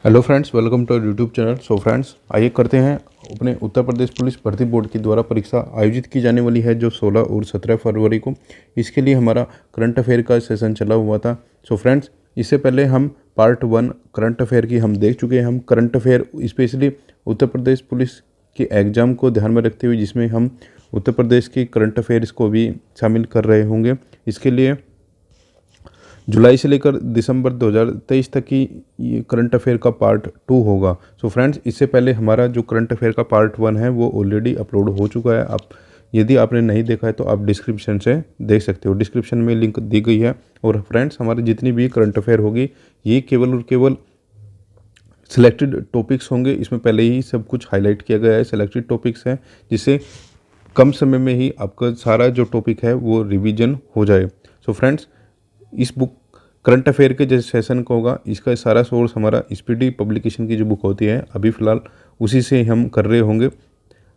Hello friends, welcome to YouTube channel. So friends, आइए करते हैं अपने उत्तर प्रदेश पुलिस भर्ती बोर्ड के द्वारा परीक्षा आयोजित की जाने वाली है जो 16 और 17 फरवरी को। इसके लिए हमारा करंट अफेयर का सेशन चला हुआ था। सो फ्रेंड्स, इससे पहले हम पार्ट 1 करंट अफेयर की हम देख चुके हैं। हम current affair specially Uttar Pradesh police के एग्ज़ाम को ध्यान में रखते हुए जिसमें हम उत्तर प्रदेश की करंट अफेयर्स को भी शामिल कर रहे होंगे। इसके लिए जुलाई से लेकर दिसंबर 2023 तक की ये करंट अफेयर का पार्ट 2 होगा। सो फ्रेंड्स, इससे पहले हमारा जो करंट अफेयर का पार्ट 1 है वो ऑलरेडी अपलोड हो चुका है। आप यदि आपने नहीं देखा है तो आप डिस्क्रिप्शन से देख सकते हो, डिस्क्रिप्शन में लिंक दी गई है। और फ्रेंड्स, हमारी जितनी भी करंट अफेयर होगी ये केवल और केवल सिलेक्टेड टॉपिक्स होंगे। इसमें पहले ही सब कुछ हाईलाइट किया गया है, सिलेक्टेड टॉपिक्स हैं, जिससे कम समय में ही आपका सारा जो टॉपिक है वो रिवीजन हो जाए। सो फ्रेंड्स, इस बुक करंट अफेयर के जो सेशन का होगा इसका सारा सोर्स हमारा स्पीडी पब्लिकेशन की जो बुक होती है अभी फ़िलहाल उसी से हम कर रहे होंगे।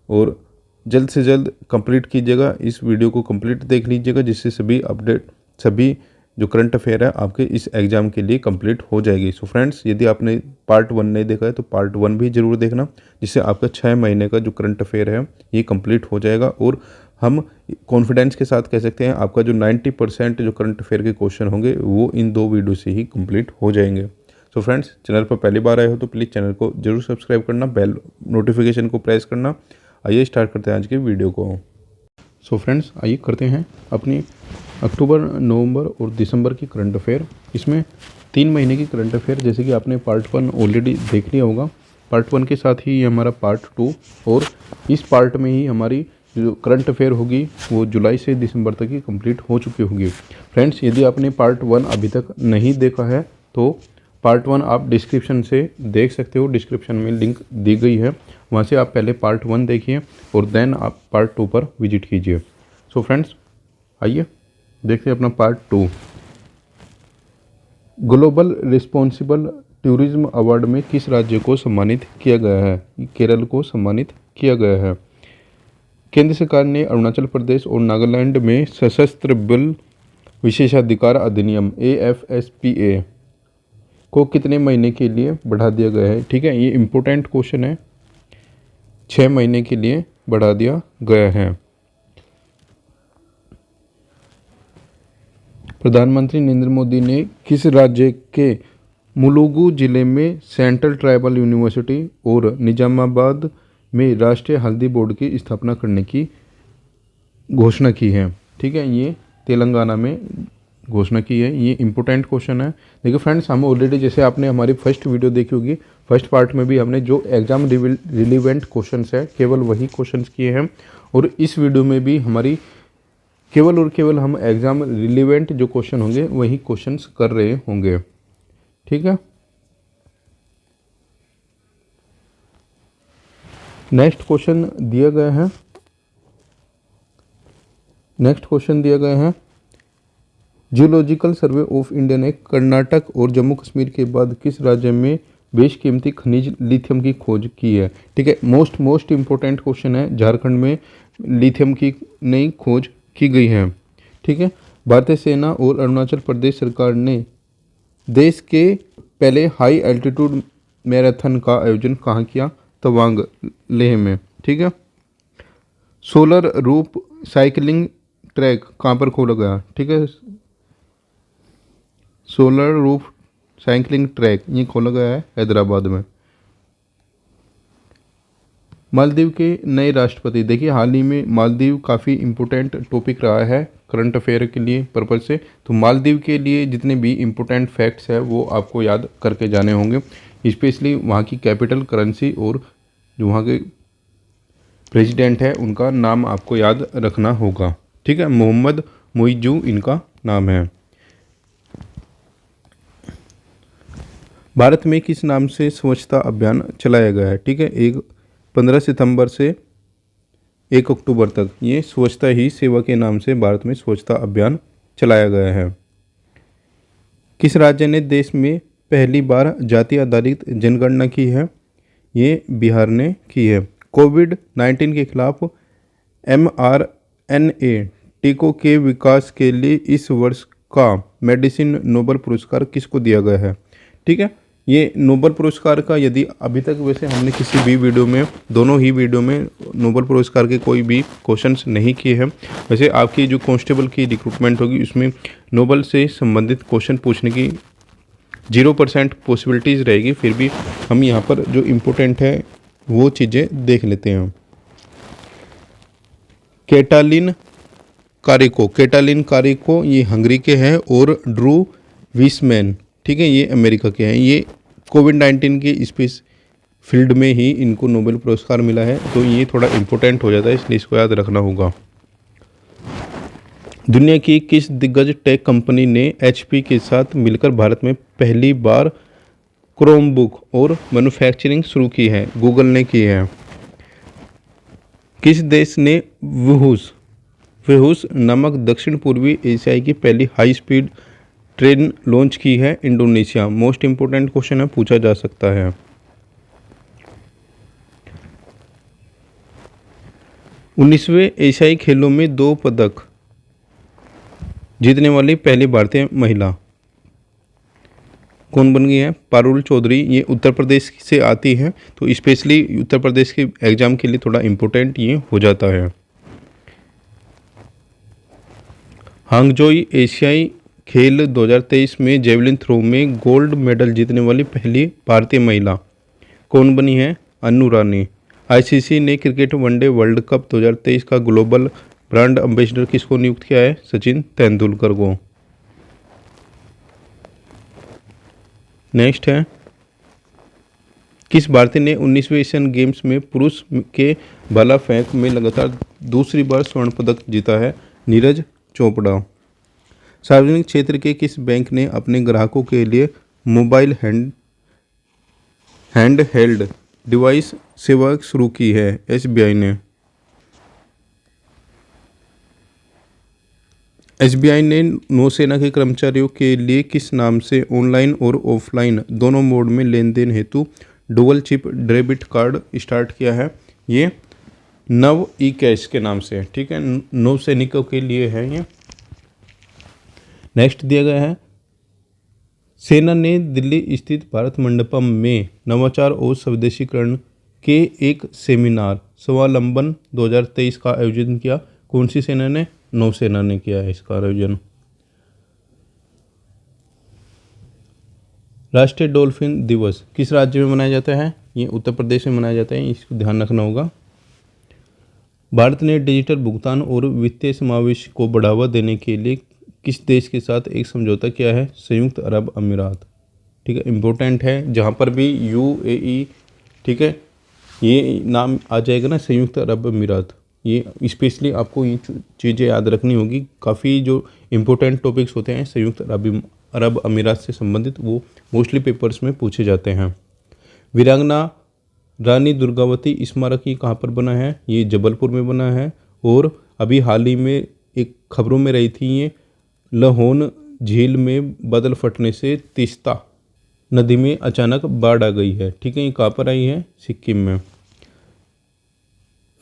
और जल्द से जल्द कंप्लीट कीजिएगा, इस वीडियो को कंप्लीट देख लीजिएगा, जिससे सभी अपडेट सभी जो करंट अफेयर है आपके इस एग्ज़ाम के लिए कंप्लीट हो जाएगी। सो फ्रेंड्स, यदि आपने पार्ट 1 नहीं देखा है तो पार्ट 1 भी ज़रूर देखना, जिससे आपका 6 महीने का जो करंट अफेयर है ये कंप्लीट हो जाएगा। और हम कॉन्फिडेंस के साथ कह सकते हैं आपका जो 90% जो करंट अफेयर के क्वेश्चन होंगे वो इन 2 वीडियो से ही कंप्लीट हो जाएंगे। सो फ्रेंड्स, चैनल पर पहली बार आए हो तो प्लीज़ चैनल को जरूर सब्सक्राइब करना, बेल नोटिफिकेशन को प्रेस करना। आइए स्टार्ट करते हैं आज के वीडियो को। सो फ्रेंड्स, आइए करते हैं अपनी अक्टूबर, नवंबर और दिसंबर की करंट अफेयर। इसमें 3 महीने की करंट अफेयर, जैसे कि आपने पार्ट 1 ऑलरेडी देख लिया होगा। पार्ट 1 के साथ ही ये हमारा पार्ट 2 और इस पार्ट में ही हमारी जो करंट अफेयर होगी वो जुलाई से दिसंबर तक ही कंप्लीट हो चुकी होगी। फ्रेंड्स, यदि आपने पार्ट 1 अभी तक नहीं देखा है तो पार्ट 1 आप डिस्क्रिप्शन से देख सकते हो, डिस्क्रिप्शन में लिंक दी गई है, वहाँ से आप पहले पार्ट 1 देखिए और देन आप पार्ट 2 पर विजिट कीजिए। सो फ्रेंड्स, आइए देखते हैं अपना part 2। Global responsible tourism award में किस राज्य को सम्मानित किया गया है? केरल को सम्मानित किया गया है। केंद्र सरकार ने अरुणाचल प्रदेश और नागालैंड में सशस्त्र बल विशेषाधिकार अधिनियम AFSPA को कितने महीने के लिए बढ़ा दिया गया है? ठीक है, ये इम्पोर्टेंट क्वेश्चन है। 6 महीने के लिए बढ़ा दिया गया है। प्रधानमंत्री नरेंद्र मोदी ने किस राज्य के मुलुगु जिले में सेंट्रल ट्राइबल यूनिवर्सिटी और निजामाबाद में राष्ट्रीय हल्दी बोर्ड की स्थापना करने की घोषणा की है? ठीक है, ये तेलंगाना में घोषणा की है। ये इंपॉर्टेंट क्वेश्चन है। देखिए फ्रेंड्स, हम ऑलरेडी, जैसे आपने हमारी फर्स्ट वीडियो देखी होगी, फर्स्ट पार्ट में भी हमने जो एग्जाम रिलीवेंट क्वेश्चंस है केवल वही क्वेश्चंस किए हैं। और इस वीडियो में भी हमारी केवल और केवल हम एग्जाम रिलीवेंट जो क्वेश्चन होंगे वही क्वेश्चंस कर रहे होंगे। ठीक है, नेक्स्ट क्वेश्चन दिया गया है। नेक्स्ट क्वेश्चन दिया गया है, जियोलॉजिकल सर्वे ऑफ इंडिया ने कर्नाटक और जम्मू कश्मीर के बाद किस राज्य में बेशकीमती खनिज लिथियम की खोज की है? ठीक है, मोस्ट इंपॉर्टेंट क्वेश्चन है। झारखंड में लिथियम की नई खोज की गई है। ठीक है, भारतीय सेना और अरुणाचल प्रदेश सरकार ने देश के पहले हाई एल्टीट्यूड मैराथन का आयोजन कहाँ किया? तवांग, लेह में। ठीक है, सोलर रूफ साइकिलिंग ट्रैक कहाँ पर खोला गया? ठीक है, सोलर रूफ साइकिलिंग ट्रैक ये खोला गया है हैदराबाद में। मालदीव के नए राष्ट्रपति, देखिए हाल ही में मालदीव काफ़ी इम्पोर्टेंट टॉपिक रहा है करंट अफेयर के लिए पर्पज़ से। तो मालदीव के लिए जितने भी इम्पोर्टेंट फैक्ट्स है वो आपको याद करके जाने होंगे, स्पेशली वहाँ की कैपिटल, करेंसी और जो वहाँ के प्रेसिडेंट है उनका नाम आपको याद रखना होगा। ठीक है, मोहम्मद मुइज़्ज़ू इनका नाम है। भारत में किस नाम से स्वच्छता अभियान चलाया गया है? ठीक है, 15 सितंबर से 1 अक्टूबर तक ये स्वच्छता ही सेवा के नाम से भारत में स्वच्छता अभियान चलाया गया है। किस राज्य ने देश में पहली बार जाति आधारित जनगणना की है? ये बिहार ने की है। कोविड-19 के खिलाफ mRNA टीकों के विकास के लिए इस वर्ष का मेडिसिन नोबेल पुरस्कार किसको दिया गया है? ठीक है, ये नोबेल पुरस्कार का, यदि अभी तक वैसे हमने किसी भी वीडियो में, दोनों ही वीडियो में नोबेल पुरस्कार के कोई भी क्वेश्चंस नहीं किए हैं। वैसे आपकी जो कांस्टेबल की रिक्रूटमेंट होगी उसमें नोबेल से संबंधित क्वेश्चन पूछने की 0% पॉसिबिलिटीज़ रहेगी, फिर भी हम यहाँ पर जो इम्पोर्टेंट है वो चीज़ें देख लेते हैं। कैटालिन कारिको ये हंगरी के हैं, और ड्रू विसमैन, ठीक है, ये अमेरिका के हैं। ये कोविड-19 के स्पेस फील्ड में ही इनको नोबेल पुरस्कार मिला है, तो ये थोड़ा इम्पोर्टेंट हो जाता है, इसलिए इसको याद रखना होगा। दुनिया की किस दिग्गज टेक कंपनी ने एचपी के साथ मिलकर भारत में पहली बार क्रोमबुक और मैन्युफैक्चरिंग शुरू की है? गूगल ने की है। किस देश ने वुहुस नामक दक्षिण पूर्वी एशियाई की पहली हाई स्पीड ट्रेन लॉन्च की है? इंडोनेशिया। मोस्ट इंपोर्टेंट क्वेश्चन है, पूछा जा सकता है। 19वें एशियाई खेलों में 2 पदक जीतने वाली पहली भारतीय महिला कौन बन गई है? पारुल चौधरी। ये उत्तर प्रदेश से आती हैं, तो स्पेशली उत्तर प्रदेश के एग्जाम के लिए थोड़ा इम्पोर्टेंट ये हो जाता है। हांगजोई एशियाई खेल 2023 में जेवलिन थ्रो में गोल्ड मेडल जीतने वाली पहली भारतीय महिला कौन बनी है? अन्नू रानी। आईसीसी ने क्रिकेट वनडे वर्ल्ड कप 2023 का ग्लोबल ब्रांड एम्बेसडर किसको नियुक्त किया है? सचिन तेंदुलकर को। नेक्स्ट है, किस भारतीय ने 19वें एशियन गेम्स में पुरुष के भाला फेंक में लगातार दूसरी बार स्वर्ण पदक जीता है? नीरज चोपड़ा। सार्वजनिक क्षेत्र के किस बैंक ने अपने ग्राहकों के लिए मोबाइल हैंड हेल्ड डिवाइस सेवा शुरू की है? एसबीआई ने। एसबीआई ने नौसेना के कर्मचारियों के लिए किस नाम से ऑनलाइन और ऑफलाइन दोनों मोड में लेन देन हेतु dual chip debit card start किया है? ये नव ई कैश के नाम से, ठीक है, नौसैनिकों के लिए है ये। नेक्स्ट दिया गया है, सेना ने दिल्ली स्थित भारत मंडपम में नवाचार और स्वदेशीकरण के एक सेमिनार स्वावलंबन 2023 का आयोजन किया। कौन सी सेना ने? नौसेना ने किया है इसका आयोजन। राष्ट्रीय डॉल्फिन दिवस किस राज्य में मनाया जाता है? ये उत्तर प्रदेश में मनाया जाता है, इसको ध्यान रखना होगा। भारत ने डिजिटल भुगतान और वित्तीय समावेश को बढ़ावा देने के लिए किस देश के साथ एक समझौता किया है? संयुक्त अरब अमीरात। ठीक है, इम्पोर्टेंट है, जहाँ पर भी यूएई, ठीक है, ये नाम आ जाएगा ना, संयुक्त अरब अमीरात, ये स्पेशली आपको ये चीज़ें याद रखनी होगी। काफ़ी जो इम्पोर्टेंट टॉपिक्स होते हैं संयुक्त अरब अमीरात से संबंधित, वो मोस्टली पेपर्स में पूछे जाते हैं। वीरांगना रानी दुर्गावती स्मारक ये कहाँ पर बना है? ये जबलपुर में बना है। और अभी हाल ही में एक खबरों में रही थी, ये लाहौन झील में बादल फटने से तीस्ता नदी में अचानक बाढ़ आ गई है। ठीक है, ये कहाँ पर आई है? सिक्किम में।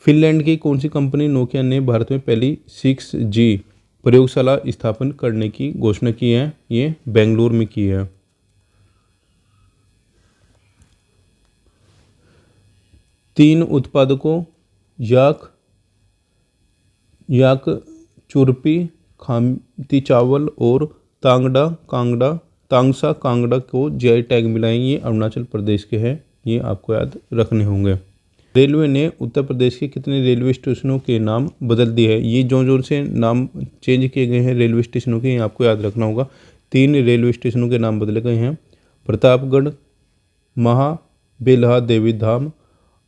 फिनलैंड की कौन सी कंपनी नोकिया ने भारत में पहली 6G प्रयोगशाला स्थापन करने की घोषणा की है? ये बेंगलुरु में की है। तीन उत्पादकों याक चुरपी, खामती चावल और तांगसा कांगड़ा को जीआई टैग मिला है। ये अरुणाचल प्रदेश के हैं, ये आपको याद रखने होंगे। रेलवे ने उत्तर प्रदेश के कितने रेलवे स्टेशनों के नाम बदल दिए हैं? ये जो से नाम चेंज किए गए हैं रेलवे स्टेशनों के, ये आपको याद रखना होगा। 3 रेलवे स्टेशनों के नाम बदले गए हैं। प्रतापगढ़ महाबेलहा देवी धाम,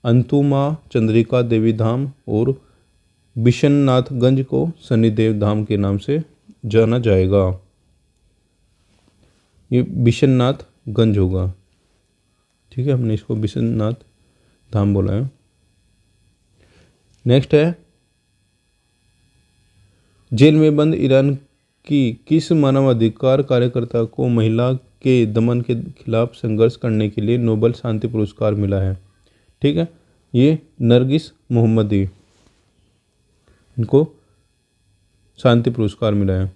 अंतुमा चंद्रिका देवी धाम और बिशननाथगंज को शनिदेव धाम के नाम से जाना जाएगा। ये बिशननाथगंज होगा, ठीक है, हमने इसको बिशननाथ धाम बोला है। नेक्स्ट है, जेल में बंद ईरान की किस मानवाधिकार कार्यकर्ता को महिला के दमन के खिलाफ संघर्ष करने के लिए नोबेल शांति पुरस्कार मिला है? ठीक है, ये नरगिस मोहम्मदी, इनको शांति पुरस्कार मिला है।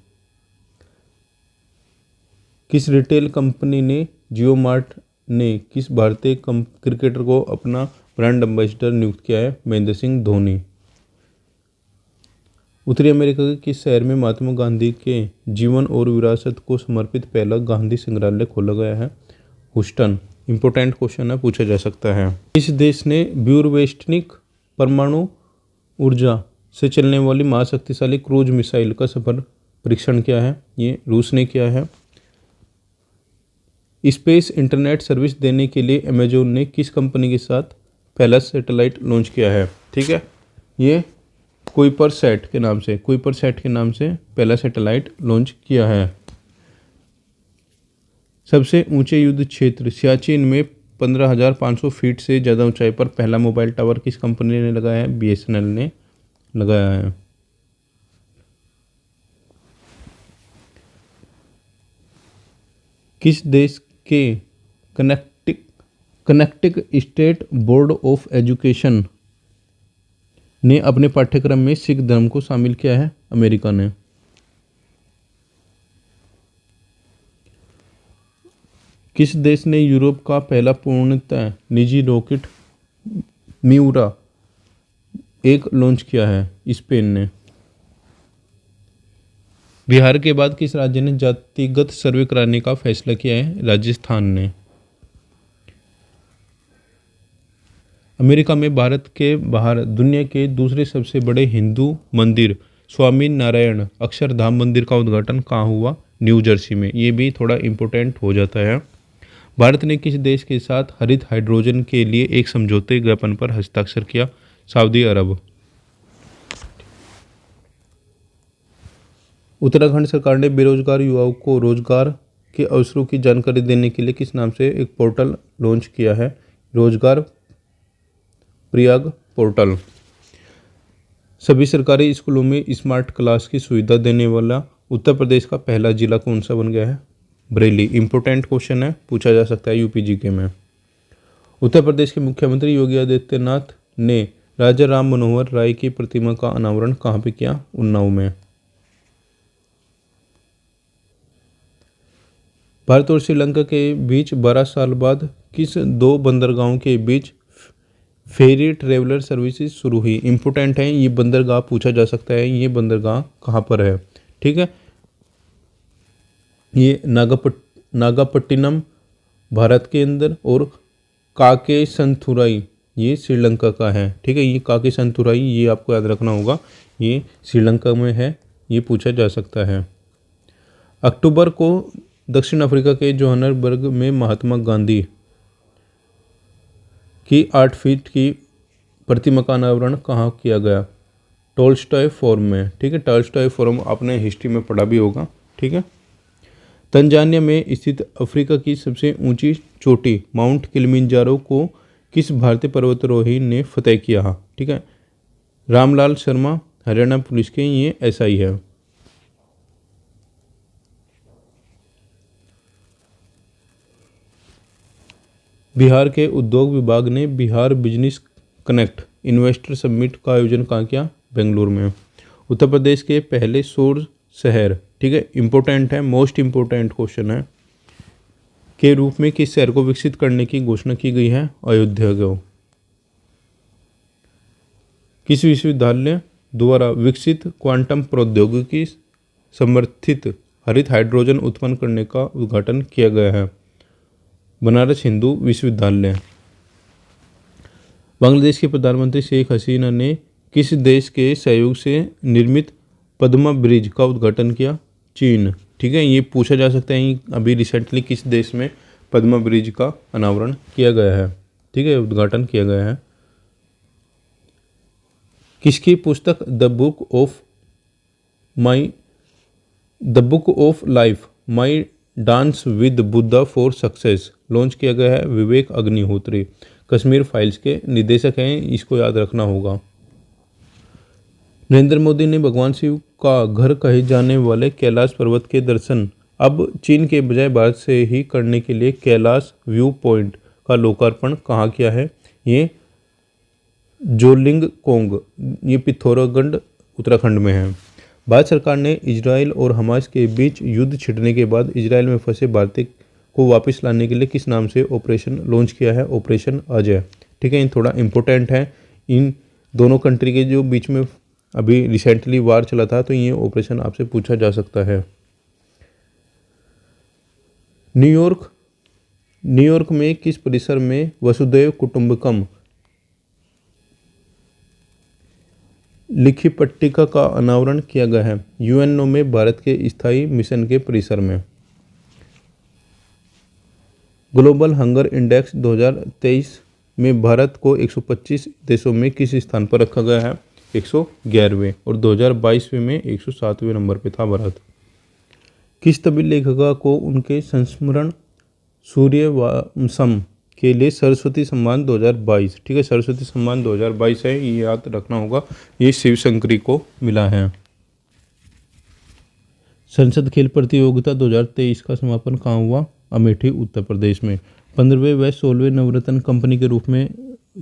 किस रिटेल कंपनी ने जियो मार्ट ने किस भारतीय क्रिकेटर को अपना ब्रांड एम्बेसडर नियुक्त किया है? महेंद्र सिंह धोनी। उत्तरी अमेरिका के किस शहर में महात्मा गांधी के जीवन और विरासत को समर्पित पहला गांधी संग्रहालय खोला गया है? ह्यूस्टन। इंपॉर्टेंट क्वेश्चन है, पूछा जा सकता है। किस देश ने ब्यूरवेस्टनिक परमाणु ऊर्जा से चलने वाली महाशक्तिशाली क्रूज मिसाइल का सफल परीक्षण किया है? ये रूस ने किया है। स्पेस इंटरनेट सर्विस देने के लिए अमेजोन ने किस कंपनी के साथ पहला सैटेलाइट लॉन्च किया है? ठीक है, ये कुइपरसैट के नाम से पहला सैटेलाइट लॉन्च किया है। सबसे ऊंचे युद्ध क्षेत्र सियाचिन में 15,500 फीट से ज़्यादा ऊंचाई पर पहला मोबाइल टावर किस कंपनी ने लगाया है? BSNL ने लगाया है। किस देश के कनेक्टिक स्टेट बोर्ड ऑफ एजुकेशन ने अपने पाठ्यक्रम में सिख धर्म को शामिल किया है? अमेरिका ने। किस देश ने यूरोप का पहला पूर्णतः निजी रॉकेट मिउरा 1 लॉन्च किया है? स्पेन ने। बिहार के बाद किस राज्य ने जातिगत सर्वे कराने का फैसला किया है? राजस्थान ने। अमेरिका में भारत के बाहर दुनिया के दूसरे सबसे बड़े हिंदू मंदिर स्वामी नारायण अक्षरधाम मंदिर का उद्घाटन कहाँ हुआ? न्यू जर्सी में। ये भी थोड़ा इम्पोर्टेंट हो जाता है। भारत ने किस देश के साथ हरित हाइड्रोजन के लिए एक समझौते ज्ञापन पर हस्ताक्षर किया? सऊदी अरब। उत्तराखंड सरकार ने बेरोजगार युवाओं को रोजगार के अवसरों की जानकारी देने के लिए किस नाम से एक पोर्टल लॉन्च किया है? रोजगार प्रयाग पोर्टल। सभी सरकारी स्कूलों में स्मार्ट क्लास की सुविधा देने वाला उत्तर प्रदेश का पहला जिला कौन सा बन गया है? बरेली। इंपॉर्टेंट क्वेश्चन है, पूछा जा सकता है UPGK में। उत्तर प्रदेश के मुख्यमंत्री योगी आदित्यनाथ ने राजा राम मनोहर राय की प्रतिमा का अनावरण कहाँ पे किया? उन्नाव में। भारत और श्रीलंका के बीच 12 साल बाद किस 2 बंदरगाहों के बीच फेरी ट्रेवलर सर्विसेज शुरू हुई? इंपॉर्टेंट है, ये बंदरगाह पूछा जा सकता है। ये बंदरगाह कहाँ पर है? ठीक है, ये नागापट्टिनम भारत के अंदर और काकेसंथुराई ये श्रीलंका का है। ठीक है, ये काकेसंथुराई ये आपको याद रखना होगा, ये श्रीलंका में है, ये पूछा जा सकता है। अक्टूबर को दक्षिण अफ्रीका के जोहान्सबर्ग में महात्मा गांधी की 8 फीट की प्रतिमा का अनावरण कहाँ किया गया? टॉल्स्टॉय फोरम में। ठीक है, टॉल्स्टॉय फोरम आपने हिस्ट्री में पढ़ा भी होगा। ठीक है, तंजानिया में स्थित अफ्रीका की सबसे ऊंची चोटी माउंट किलिमंजारो को किस भारतीय पर्वतारोही ने फतेह किया? ठीक है, रामलाल शर्मा हरियाणा पुलिस के ये SI है। बिहार के उद्योग विभाग ने Bihar business connect investor summit का आयोजन कहाँ किया? बेंगलुरु में। उत्तर प्रदेश के पहले सौर शहर, ठीक है, इंपॉर्टेंट है, मोस्ट इंपॉर्टेंट क्वेश्चन है, के रूप में किस शहर को विकसित करने की घोषणा की गई है? अयोध्या को। किस विश्वविद्यालय द्वारा विकसित क्वांटम प्रौद्योगिकी समर्थित हरित हाइड्रोजन उत्पन्न करने का उद्घाटन किया गया है? बनारस हिंदू विश्वविद्यालय। बांग्लादेश के प्रधानमंत्री शेख हसीना ने किस देश के सहयोग से निर्मित पद्मा ब्रिज का उद्घाटन किया? चीन। ठीक है, ये पूछा जा सकता है अभी रिसेंटली किस देश में पद्मा ब्रिज का अनावरण किया गया है? ठीक है, उद्घाटन किया गया है। किसकी पुस्तक the book of life my dance with Buddha for success launch किया गया है? विवेक अग्निहोत्री। कश्मीर फाइल्स के निदेशक हैं, इसको याद रखना होगा। नरेंद्र मोदी ने भगवान शिव का घर कहे जाने वाले कैलाश पर्वत के दर्शन अब चीन के बजाय भारत से ही करने के लिए कैलाश व्यू पॉइंट का लोकार्पण कहाँ किया है? ये जोलिंगकोंग, ये पिथौरागढ़ उत्तराखंड में है। भारत सरकार ने इजराइल और हमास के बीच युद्ध छिड़ने के बाद इजराइल में फंसे भारतीय को वापस लाने के लिए किस नाम से ऑपरेशन लॉन्च किया है? ऑपरेशन अजय। ठीक है, ये थोड़ा इम्पोर्टेंट है। इन दोनों कंट्री के जो बीच में अभी रिसेंटली वार चला था, तो ये ऑपरेशन आपसे पूछा जा सकता है। न्यूयॉर्क में किस परिसर में वसुधैव कुटुंबकम लिखी पट्टिका का अनावरण किया गया है? यूएनओ में भारत के स्थायी मिशन के परिसर में। ग्लोबल हंगर इंडेक्स 2023 में भारत को 125 देशों में किस स्थान पर रखा गया है? 111वें। और 2022 में 107वें नंबर पे था भारत। किस तमिल लेखिका को उनके संस्मरण सूर्यवंशम के लिए सरस्वती सम्मान 2022, ठीक है, सरस्वती सम्मान 2022 है, ये याद रखना होगा, ये शिव शंकरी को मिला है। संसद खेल प्रतियोगिता 2023 का समापन कहाँ हुआ? अमेठी, उत्तर प्रदेश में। 15वें व 16वें नवरत्न कंपनी के रूप में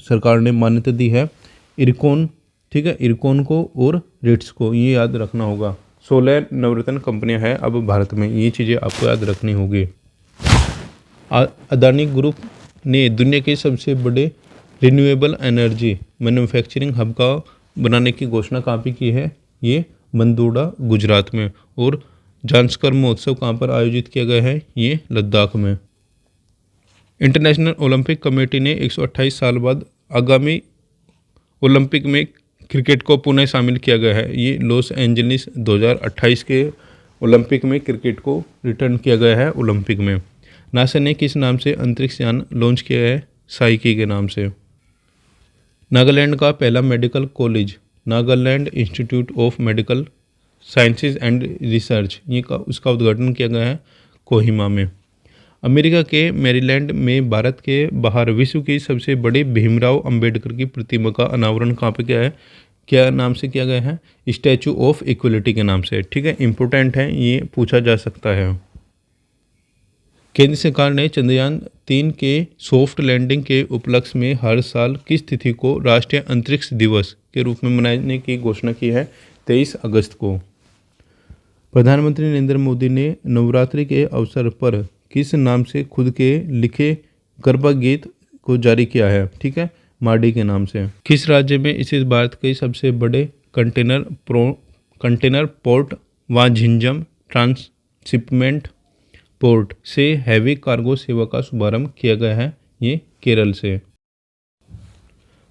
सरकार ने मान्यता दी है इरकॉन, ठीक है, इरकॉन को और रिट्स को, ये याद रखना होगा। 16 नवरत्न कंपनियां हैं अब भारत में, ये चीज़ें आपको याद रखनी होगी। अदानी ग्रुप ने दुनिया के सबसे बड़े रिन्यूएबल एनर्जी मैन्युफैक्चरिंग हब का बनाने की घोषणा कहाँ पे की है? ये बंदोड़ा, गुजरात में। और जांस्कर महोत्सव कहाँ पर आयोजित किया गया है? ये लद्दाख में। इंटरनेशनल ओलंपिक कमेटी ने 128 साल बाद आगामी ओलंपिक में क्रिकेट को पुनः शामिल किया गया है। ये लॉस एंजलिस 2028 के ओलंपिक में क्रिकेट को रिटर्न किया गया है ओलंपिक में। नासा ने किस नाम से अंतरिक्ष यान लॉन्च किया है? साइकी के नाम से। नागालैंड का पहला medical college Nagaland institute of medical sciences and research, उसका उद्घाटन किया गया है कोहिमा में। अमेरिका के मैरीलैंड में भारत के बाहर विश्व की सबसे बड़ी भीमराव अंबेडकर की प्रतिमा का अनावरण कहाँ पे किया है? क्या नाम से किया गया है? स्टैचू ऑफ इक्वलिटी के नाम से। ठीक है, इंपॉर्टेंट है, ये पूछा जा सकता है। केंद्र सरकार ने चंद्रयान 3 के सॉफ्ट लैंडिंग के उपलक्ष्य में हर साल किस तिथि को राष्ट्रीय अंतरिक्ष दिवस के रूप में मनाने की घोषणा की है? 23 अगस्त को। प्रधानमंत्री नरेंद्र मोदी ने नवरात्रि के अवसर पर किस नाम से खुद के लिखे गरबा गीत को जारी किया है? ठीक है, मार्डी के नाम से। किस राज्य में स्थित भारत के सबसे बड़े कंटेनर पोर्ट वांझिंजम ट्रांसशिपमेंट पोर्ट से हैवी कार्गो सेवा का शुभारंभ किया गया है? ये केरल से।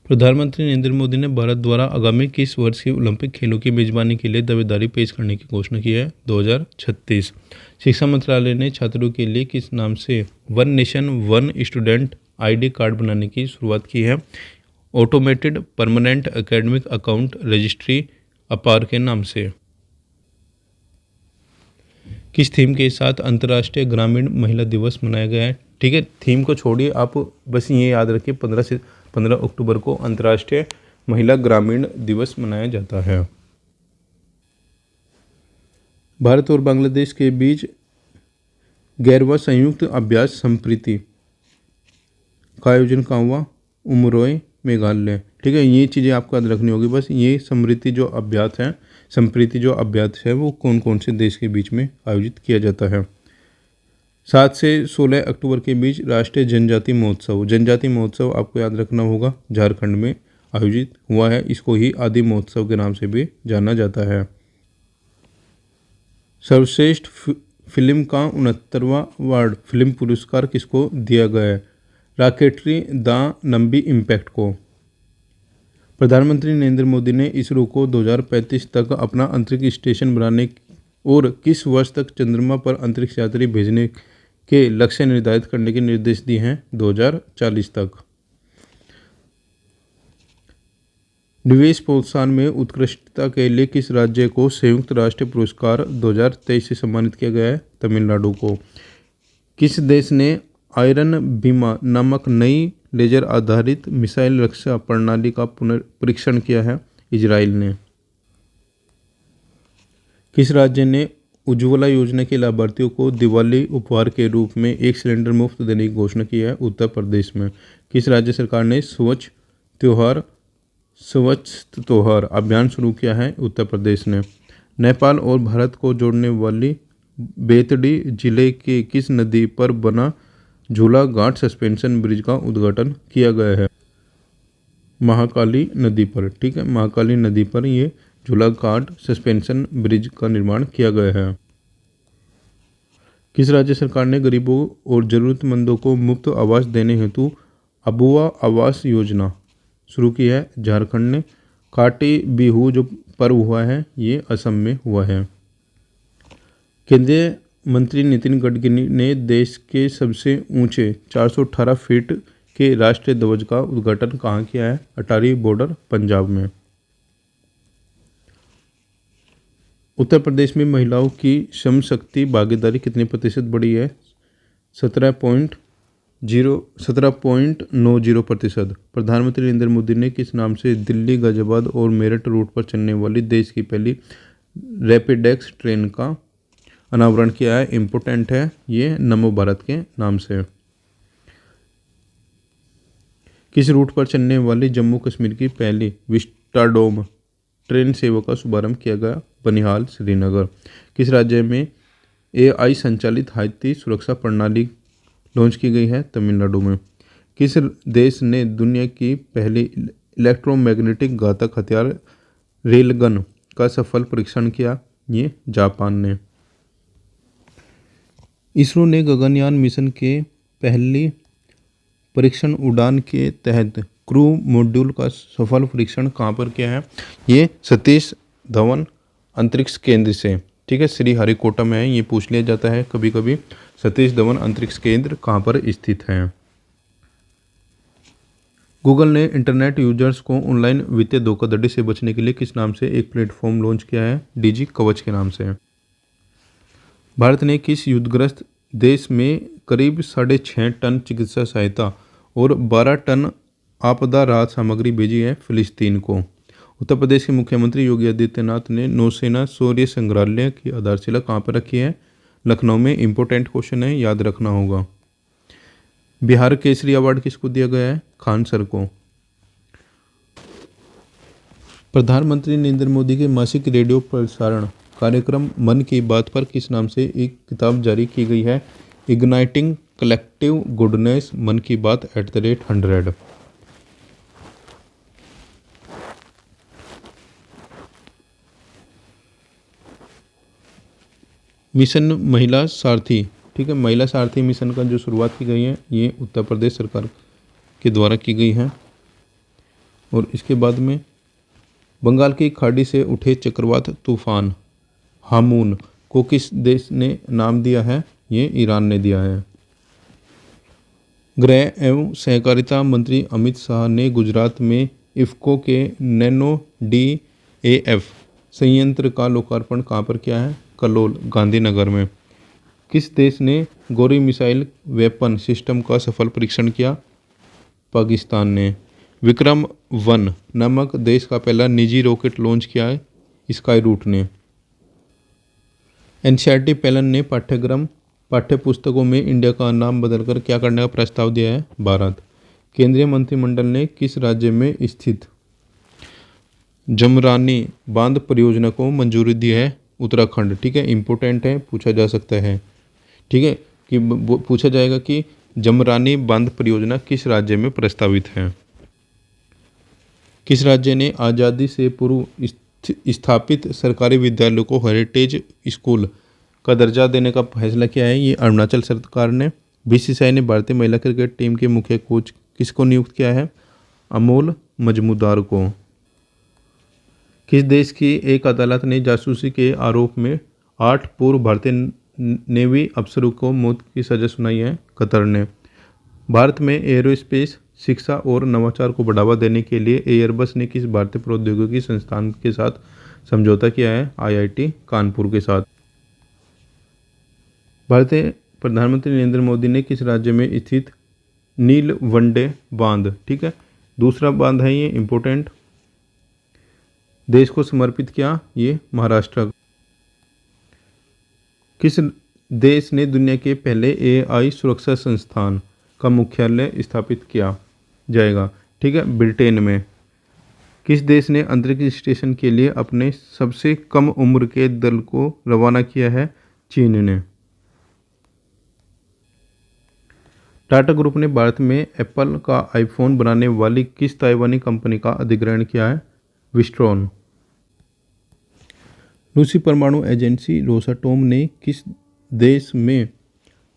प्रधानमंत्री नरेंद्र मोदी ने भारत द्वारा आगामी किस वर्ष के ओलंपिक खेलों की मेजबानी के लिए दावेदारी पेश करने की घोषणा की है? 2036। शिक्षा मंत्रालय ने छात्रों के लिए किस नाम से one nation one student ID card बनाने की शुरुआत की है? Automated permanent academic account registry अपार के नाम से। किस थीम के साथ अंतर्राष्ट्रीय ग्रामीण महिला दिवस मनाया गया है? ठीक है, थीम को छोड़िए, आप बस ये याद रखिए 15 अक्टूबर को अंतर्राष्ट्रीय महिला ग्रामीण दिवस मनाया जाता है। भारत और बांग्लादेश के बीच 11वां संयुक्त अभ्यास संप्रीति का आयोजन कहाँ हुआ? उमरोई, मेघालय। ठीक है, ये चीज़ें आपको याद रखनी होगी। बस ये संप्रीति जो अभ्यास है वो कौन कौन से देश के बीच में आयोजित किया जाता है? 7 से 16 अक्टूबर के बीच राष्ट्रीय जनजाति महोत्सव आपको याद रखना होगा, झारखंड में आयोजित हुआ है। इसको ही आदि महोत्सव के नाम से भी जाना जाता है। सर्वश्रेष्ठ फिल्म का 69वां अवार्ड फिल्म पुरस्कार किसको दिया गया है? रॉकेटरी द नंबी इम्पैक्ट को। प्रधानमंत्री नरेंद्र मोदी ने इसरो को 2035 तक अपना अंतरिक्ष स्टेशन बनाने और किस वर्ष तक चंद्रमा पर अंतरिक्ष यात्री भेजने के लक्ष्य निर्धारित करने के निर्देश दिए हैं? 2040 तक। निवेश प्रोत्साहन में उत्कृष्टता के लिए किस राज्य को संयुक्त राष्ट्र पुरस्कार 2023 से सम्मानित किया गया है? तमिलनाडु को। किस देश ने आयरन बीमा नामक नई लेजर आधारित मिसाइल रक्षा प्रणाली का परीक्षण किया है? इजराइल ने। किस राज्य ने उज्ज्वला योजना के लाभार्थियों को दिवाली उपहार के रूप में 1 सिलेंडर मुफ्त देने की घोषणा की है? उत्तर प्रदेश में। किस राज्य सरकार ने स्वच्छ त्योहार अभियान शुरू किया है? उत्तर प्रदेश ने। नेपाल और भारत को जोड़ने वाली बेतडी जिले के किस नदी पर बना झूला घाट सस्पेंशन ब्रिज का उद्घाटन किया गया है? महाकाली नदी पर। ठीक है, महाकाली नदी पर ये झूला घाट सस्पेंशन ब्रिज का निर्माण किया गया है। किस राज्य सरकार ने गरीबों और जरूरतमंदों को मुफ्त आवास देने हेतु अबुआ आवास योजना शुरू की है? झारखंड ने। काटी बिहू जो पर्व हुआ है ये असम में हुआ है। केंद्रीय मंत्री नितिन गडकरी ने देश के सबसे ऊंचे 418 फीट के राष्ट्रीय ध्वज का उद्घाटन कहाँ किया है? अटारी बॉर्डर, पंजाब में। उत्तर प्रदेश में महिलाओं की श्रम शक्ति भागीदारी कितने प्रतिशत बढ़ी है? 17.90%। प्रधानमंत्री नरेंद्र मोदी ने किस नाम से दिल्ली, गाजियाबाद और मेरठ रूट पर चलने वाली देश की पहली रैपिडेक्स ट्रेन का अनावरण किया है? इम्पोर्टेंट है ये, नमो भारत के नाम से। किस रूट पर चलने वाली जम्मू कश्मीर की पहली विस्टाडोम ट्रेन सेवा का शुभारंभ किया गया? बनिहाल, श्रीनगर। किस राज्य में AI संचालित हाथी सुरक्षा प्रणाली लॉन्च की गई है? तमिलनाडु में। किस देश ने दुनिया की पहली इलेक्ट्रोमैग्नेटिक घातक हथियार रेलगन का सफल परीक्षण किया? ये जापान ने। इसरो ने गगनयान मिशन के पहली परीक्षण उड़ान के तहत क्रू मॉड्यूल का सफल परीक्षण कहाँ पर किया है? ये सतीश धवन अंतरिक्ष केंद्र से। ठीक है, श्री हरिकोटा में है। ये पूछ लिया जाता है कभी कभी, सतीश धवन अंतरिक्ष केंद्र कहाँ पर स्थित है? गूगल ने इंटरनेट यूजर्स को ऑनलाइन वित्तीय धोखाधड़ी से बचने के लिए किस नाम से एक प्लेटफॉर्म लॉन्च किया है? DG कवच के नाम से। भारत ने किस युद्धग्रस्त देश में करीब 6.5 टन चिकित्सा सहायता और 12 टन आपदा राहत सामग्री भेजी है? फिलिस्तीन को। उत्तर प्रदेश के मुख्यमंत्री योगी आदित्यनाथ ने नौसेना शौर्य संग्रहालय की आधारशिला कहाँ पर रखी है? लखनऊ में। इंपोर्टेंट क्वेश्चन है, याद रखना होगा। बिहार केसरी अवार्ड किसको दिया गया है? खान सर को। प्रधानमंत्री नरेंद्र मोदी के मासिक रेडियो प्रसारण कार्यक्रम मन की बात पर किस नाम से एक किताब जारी की गई है? इग्नाइटिंग कलेक्टिव गुडनेस, मन की बात @100। मिशन महिला सारथी। ठीक है, महिला सारथी मिशन का जो शुरुआत की गई है ये उत्तर प्रदेश सरकार के द्वारा की गई है। और इसके बाद में बंगाल की खाड़ी से उठे चक्रवात तूफान हामून को किस देश ने नाम दिया है? ये ईरान ने दिया है। गृह एवं सहकारिता मंत्री अमित शाह ने गुजरात में इफ्को के नैनो DAF संयंत्र का लोकार्पण कहाँ पर किया है? कलोल, गांधीनगर में। किस देश ने गौरी मिसाइल वेपन सिस्टम का सफल परीक्षण किया? पाकिस्तान ने। विक्रम-1 नामक देश का पहला निजी रॉकेट लॉन्च किया है? स्काई रूट ने। NCERT पैनल ने पाठ्यपुस्तकों में इंडिया का नाम बदलकर क्या करने का प्रस्ताव दिया है? भारत। केंद्रीय मंत्रिमंडल ने किस राज्य में स्थित जमरानी बांध परियोजना को मंजूरी दी है? उत्तराखंड। ठीक है, इंपॉर्टेंट है, पूछा जा सकता है। ठीक है, कि पूछा जाएगा कि जमरानी बांध परियोजना किस राज्य में प्रस्तावित है? किस राज्य ने आज़ादी से पूर्व स्थापित सरकारी विद्यालयों को हेरिटेज स्कूल का दर्जा देने का फैसला किया है? ये अरुणाचल सरकार ने। BCCI ने भारतीय महिला क्रिकेट टीम के मुख्य कोच किसको नियुक्त किया है? अमोल मजमूदार को। किस देश की एक अदालत ने जासूसी के आरोप में 8 पूर्व भारतीय नेवी अफसरों को मौत की सजा सुनाई है? कतर ने। भारत में एयरोस्पेस शिक्षा और नवाचार को बढ़ावा देने के लिए एयरबस ने किस भारतीय प्रौद्योगिकी संस्थान के साथ समझौता किया है? IIT कानपुर के साथ। भारतीय प्रधानमंत्री नरेंद्र मोदी ने किस राज्य में स्थित नीलवंडे बांध, ठीक है, दूसरा बांध है ये इम्पोर्टेंट, देश को समर्पित किया? ये महाराष्ट्र। किस देश ने दुनिया के पहले AI सुरक्षा संस्थान का मुख्यालय स्थापित किया जाएगा? ठीक है, ब्रिटेन में। किस देश ने अंतरिक्ष स्टेशन के लिए अपने सबसे कम उम्र के दल को रवाना किया है? चीन ने। टाटा ग्रुप ने भारत में एप्पल का आईफोन बनाने वाली किस ताइवानी कंपनी का अधिग्रहण किया है? विस्ट्रॉन। रूसी परमाणु एजेंसी रोसाटोम ने किस देश में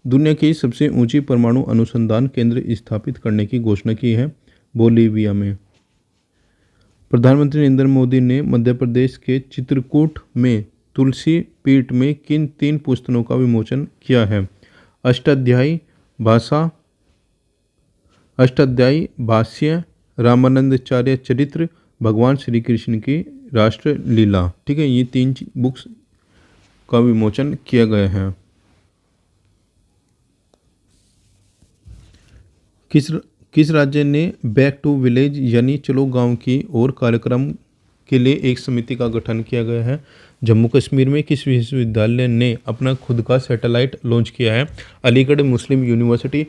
दुनिया की सबसे ऊंची परमाणु अनुसंधान केंद्र स्थापित करने की घोषणा की है? बोलीविया में। प्रधानमंत्री नरेंद्र मोदी ने मध्य प्रदेश के चित्रकूट में तुलसी पीठ में किन 3 पुस्तकों का विमोचन किया है? अष्टाध्यायी भाषा, अष्टाध्यायी भाष्य, रामानंदाचार्य चरित्र, भगवान श्री कृष्ण की राष्ट्र लीला। ठीक है, ये 3 बुक्स का विमोचन किया गया है। किस राज्य ने बैक टू विलेज यानी चलो गांव की ओर कार्यक्रम के लिए एक समिति का गठन किया गया है? जम्मू कश्मीर में किस विश्वविद्यालय ने अपना खुद का सैटेलाइट लॉन्च किया है? अलीगढ़ मुस्लिम यूनिवर्सिटी।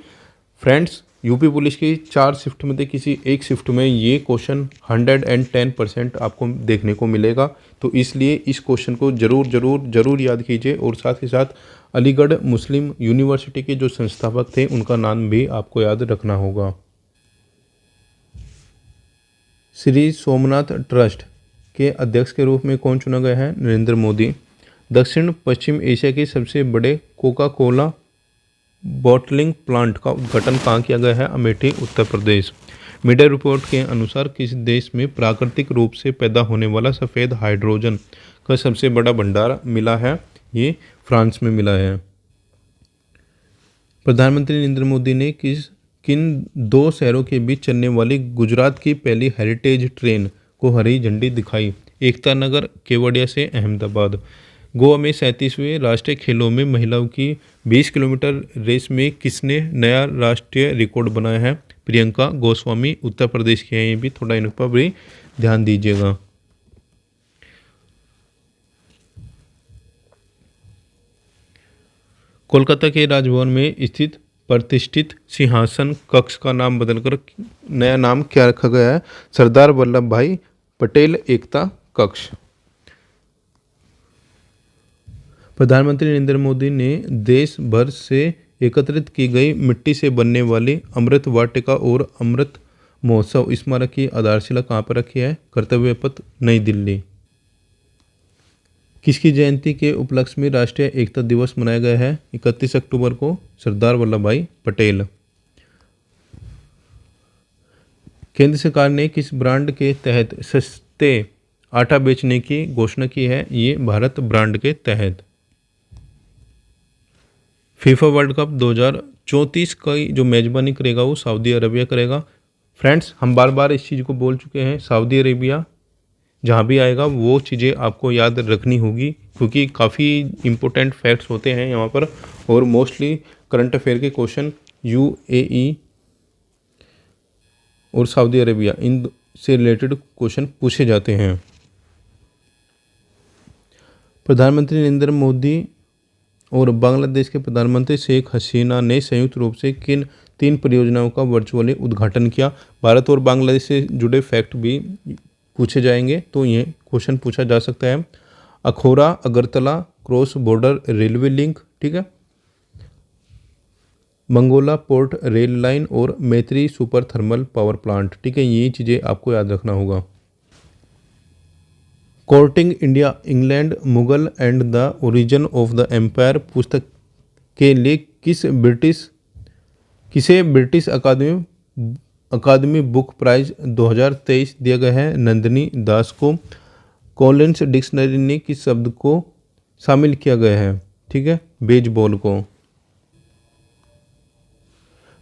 फ्रेंड्स, यूपी पुलिस की 4 शिफ्ट में से किसी एक शिफ्ट में ये क्वेश्चन 110% आपको देखने को मिलेगा, तो इसलिए इस क्वेश्चन को जरूर जरूर जरूर याद कीजिए। और साथ ही साथ अलीगढ़ मुस्लिम यूनिवर्सिटी के जो संस्थापक थे उनका नाम भी आपको याद रखना होगा। श्री सोमनाथ ट्रस्ट के अध्यक्ष के रूप में कौन चुना गया है? नरेंद्र मोदी। दक्षिण पश्चिम एशिया के सबसे बड़े कोका कोला बॉटलिंग प्लांट का उद्घाटन कहाँ किया गया है? अमेठी, उत्तर प्रदेश। मीडिया रिपोर्ट के अनुसार किस देश में प्राकृतिक रूप से पैदा होने वाला सफ़ेद हाइड्रोजन का सबसे बड़ा भंडार मिला है? ये फ्रांस में मिला है। प्रधानमंत्री नरेंद्र मोदी ने किन 2 शहरों के बीच चलने वाली गुजरात की पहली हेरिटेज ट्रेन को हरी झंडी दिखाई? एकता नगर, केवड़िया से अहमदाबाद। गोवा में 37वें राष्ट्रीय खेलों में महिलाओं की 20 किलोमीटर रेस में किसने नया राष्ट्रीय रिकॉर्ड बनाया है? प्रियंका गोस्वामी, उत्तर प्रदेश की है। ये भी थोड़ा इन पर भी ध्यान दीजिएगा। कोलकाता के राजभवन में स्थित प्रतिष्ठित सिंहासन कक्ष का नाम बदलकर नया नाम क्या रखा गया है? सरदार वल्लभ भाई पटेल एकता कक्ष। प्रधानमंत्री नरेंद्र मोदी ने देश भर से एकत्रित की गई मिट्टी से बनने वाली अमृत वाटिका और अमृत महोत्सव स्मारक की आधारशिला कहाँ पर रखी है? कर्तव्य पथ, नई दिल्ली। किसकी जयंती के उपलक्ष्य में राष्ट्रीय एकता दिवस मनाया गया है? 31 अक्टूबर को सरदार वल्लभ भाई पटेल। केंद्र सरकार ने किस ब्रांड के तहत सस्ते आटा बेचने की घोषणा की है? ये भारत ब्रांड के तहत। फीफा वर्ल्ड कप 2034 का जो मेजबानी करेगा वो सऊदी अरबिया करेगा। फ्रेंड्स, हम बार बार इस चीज़ को बोल चुके हैं, सऊदी अरेबिया जहाँ भी आएगा वो चीज़ें आपको याद रखनी होगी, क्योंकि काफ़ी इंपॉर्टेंट फैक्ट्स होते हैं यहाँ पर और मोस्टली करंट अफेयर के क्वेश्चन यूएई और सऊदी अरेबिया इन से रिलेटेड क्वेश्चन पूछे जाते हैं। प्रधानमंत्री नरेंद्र मोदी और बांग्लादेश के प्रधानमंत्री शेख हसीना ने संयुक्त रूप से किन 3 परियोजनाओं का वर्चुअली उद्घाटन किया? भारत और बांग्लादेश से जुड़े फैक्ट भी पूछे जाएंगे, तो ये क्वेश्चन पूछा जा सकता है। Akhaura Agartala cross border railway link, ठीक है, मंगोला पोर्ट रेल लाइन और मैत्री सुपर थर्मल पावर प्लांट। ठीक है, ये चीज़ें आपको याद रखना होगा। Courting India England Mughal and the origin of the empire पुस्तक के लिए किसे ब्रिटिश अकादमी बुक प्राइज 2023 दिया गया है? नंदिनी दास को। कॉलिंस डिक्शनरी ने किस शब्द को शामिल किया गया है? ठीक है, बेसबॉल को।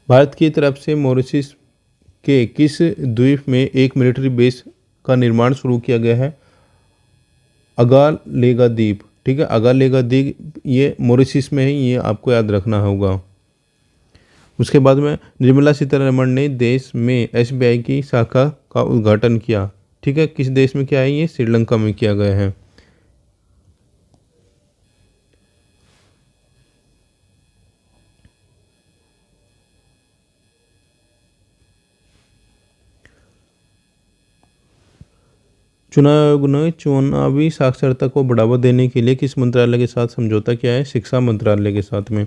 भारत की तरफ से मॉरिशस के किस द्वीप में एक मिलिट्री बेस का निर्माण शुरू किया गया है? अगालेगा द्वीप। ठीक है, अगालेगा द्वीप ये मॉरिशस में है, ये आपको याद रखना होगा। उसके बाद में निर्मला सीतारमण ने देश में एसबीआई की शाखा का उद्घाटन किया। ठीक है, किस देश में किया है? ये श्रीलंका में किया गया है। चुनाव आयोग ने चुनावी साक्षरता को बढ़ावा देने के लिए किस मंत्रालय के साथ समझौता किया है? शिक्षा मंत्रालय के साथ में।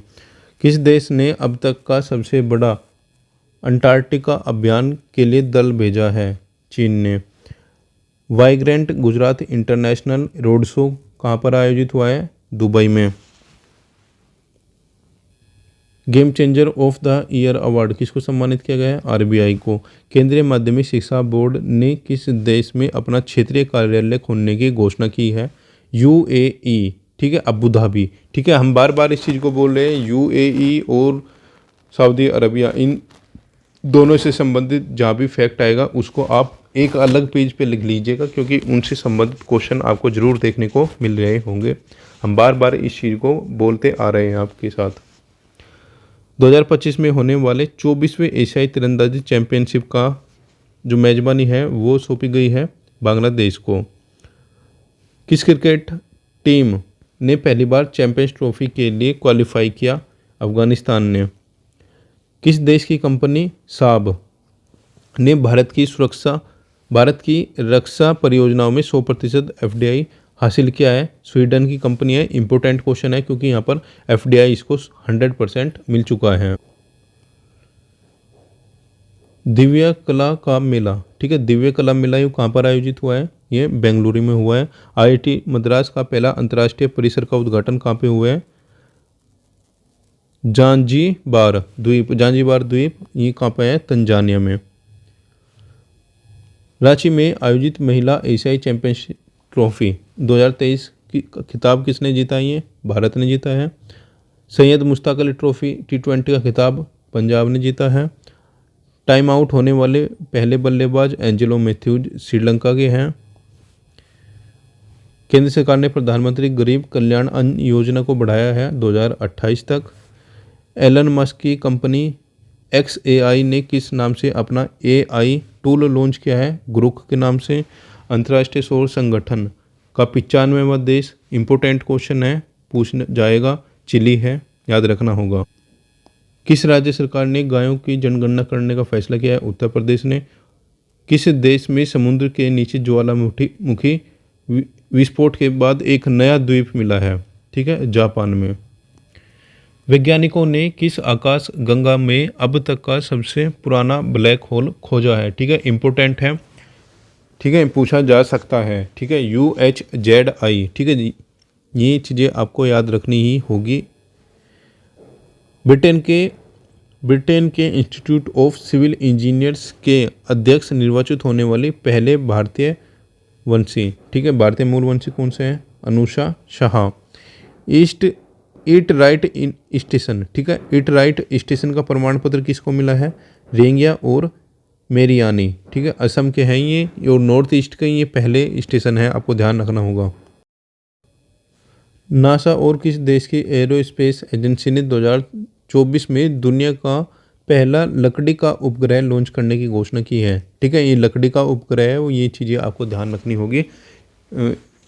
किस देश ने अब तक का सबसे बड़ा अंटार्कटिका अभियान के लिए दल भेजा है? चीन ने। Vibrant Gujarat international road show कहाँ पर आयोजित हुआ है? दुबई में। Game changer of the year award किसको सम्मानित किया गया है? आरबीआई को। केंद्रीय माध्यमिक शिक्षा बोर्ड ने किस देश में अपना क्षेत्रीय कार्यालय खोलने की घोषणा की है? यूएई, ठीक है, अबू धाबी। ठीक है, हम बार बार इस चीज़ को बोल रहे हैं, यूएई और सऊदी अरबिया, इन दोनों से संबंधित जहाँ भी फैक्ट आएगा उसको आप एक अलग पेज पे लिख लीजिएगा, क्योंकि उनसे संबंधित क्वेश्चन आपको ज़रूर देखने को मिल रहे होंगे। हम बार बार इस चीज़ को बोलते आ रहे हैं आपके साथ। 2025 में होने वाले 24वें एशियाई तीरंदाजी चैंपियनशिप का जो मेजबानी है वो सौंपी गई है बांग्लादेश को। किस क्रिकेट टीम ने पहली बार चैंपियंस ट्रॉफी के लिए क्वालिफाई किया? अफगानिस्तान ने। किस देश की कंपनी साब ने भारत की रक्षा परियोजनाओं में 100% एफडीआई हासिल किया है? स्वीडन की कंपनी है। इंपॉर्टेंट क्वेश्चन है क्योंकि यहाँ पर एफडीआई इसको 100% मिल चुका है। दिव्य कला का मेला, ठीक है, दिव्य कला मेला ये कहाँ पर आयोजित हुआ है? ये बेंगलुरु में हुआ है। आईआईटी मद्रास का पहला अंतर्राष्ट्रीय परिसर का उद्घाटन कहाँ पे हुआ है? जांजीबार द्वीप ये कहाँ पे है? तंजानिया में। रांची में आयोजित महिला एशियाई चैंपियनशिप ट्रॉफी 2023 की खिताब किसने जीता? ये भारत ने जीता है। सैयद मुश्ताक अली ट्रॉफी T20 का खिताब पंजाब ने जीता है। टाइम आउट होने वाले पहले बल्लेबाज एंजेलो मैथ्यूज श्रीलंका के हैं। केंद्र सरकार ने प्रधानमंत्री गरीब कल्याण अन्न योजना को बढ़ाया है 2028 तक। एलन मस्क की कंपनी XAI ने किस नाम से अपना AI टूल लॉन्च किया है? ग्रुक के नाम से। अंतर्राष्ट्रीय सौर संगठन का 95वां देश, इंपोर्टेंट क्वेश्चन है, पूछना जाएगा, चिली है, याद रखना होगा। किस राज्य सरकार ने गायों की जनगणना करने का फैसला किया है? उत्तर प्रदेश ने। किस देश में समुद्र के नीचे ज्वालामुखी विस्फोट के बाद एक नया द्वीप मिला है? ठीक है, जापान में। वैज्ञानिकों ने किस आकाश गंगा में अब तक का सबसे पुराना ब्लैक होल खोजा है? ठीक है, इंपॉर्टेंट है, ठीक है, पूछा जा सकता है। ठीक है, UHZI, ठीक है जी, ये चीज़ें आपको याद रखनी ही होगी। ब्रिटेन के इंस्टीट्यूट ऑफ सिविल इंजीनियर्स के अध्यक्ष निर्वाचित होने वाली पहले भारतीय वंशी, ठीक है, भारतीय मूल वंशी कौन से हैं? Anusha Shah. Eat right station, ठीक है, ईट राइट स्टेशन का प्रमाण पत्र किसको मिला है? रेंगिया और मेरियानी, ठीक है, असम के हैं ये, और नॉर्थ ईस्ट के ये पहले स्टेशन है, आपको ध्यान रखना होगा। नासा और किस देश की एरोस्पेस एजेंसी ने 2024 में दुनिया का पहला लकड़ी का उपग्रह लॉन्च करने की घोषणा की है? ठीक है, ये लकड़ी का उपग्रह है, वो ये चीज़ें आपको ध्यान रखनी होगी।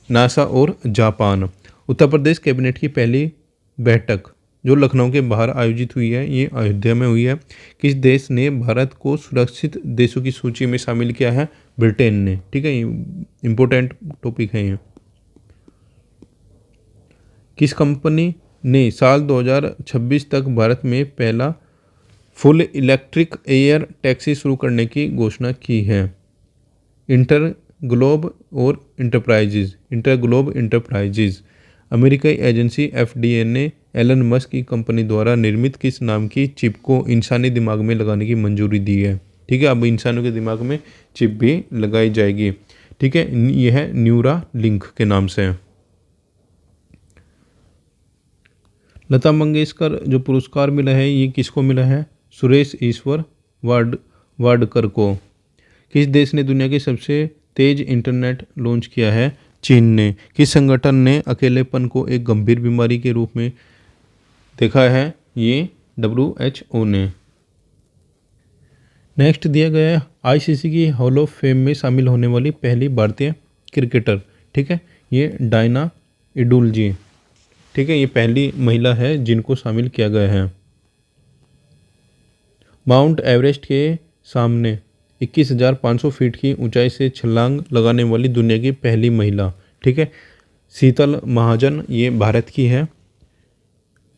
नासा और जापान। उत्तर प्रदेश कैबिनेट की पहली बैठक जो लखनऊ के बाहर आयोजित हुई है, ये अयोध्या में हुई है। किस देश ने भारत को सुरक्षित देशों की सूची में शामिल किया है? ब्रिटेन ने। ठीक है, इंपॉर्टेंट टॉपिक है ये। किस कंपनी ने साल 2026 तक भारत में पहला फुल इलेक्ट्रिक एयर टैक्सी शुरू करने की घोषणा की है? InterGlobe enterprises. अमेरिकी एजेंसी FDA ने एलन मस्क की कंपनी द्वारा निर्मित किस नाम की चिप को इंसानी दिमाग में लगाने की मंजूरी दी है? ठीक है, अब इंसानों के दिमाग में चिप भी लगाई जाएगी। ठीक है, यह है न्यूरा लिंक के नाम से। लता मंगेशकर जो पुरस्कार मिला है ये किसको मिला है? सुरेश ईश्वर वाडकर को। किस देश ने दुनिया के सबसे तेज इंटरनेट लॉन्च किया है? चीन ने। किस संगठन ने अकेलेपन को एक गंभीर बीमारी के रूप में देखा है? ये WHO ने। नेक्स्ट दिया गया है ICC की हॉल ऑफ फेम में शामिल होने वाली पहली भारतीय क्रिकेटर। ठीक है, ये डायना इडुल्जी। ठीक है, ये पहली महिला है जिनको शामिल किया गया है। माउंट एवरेस्ट के सामने 21,500 फीट की ऊंचाई से छलांग लगाने वाली दुनिया की पहली महिला। ठीक है, शीतल महाजन, ये भारत की है।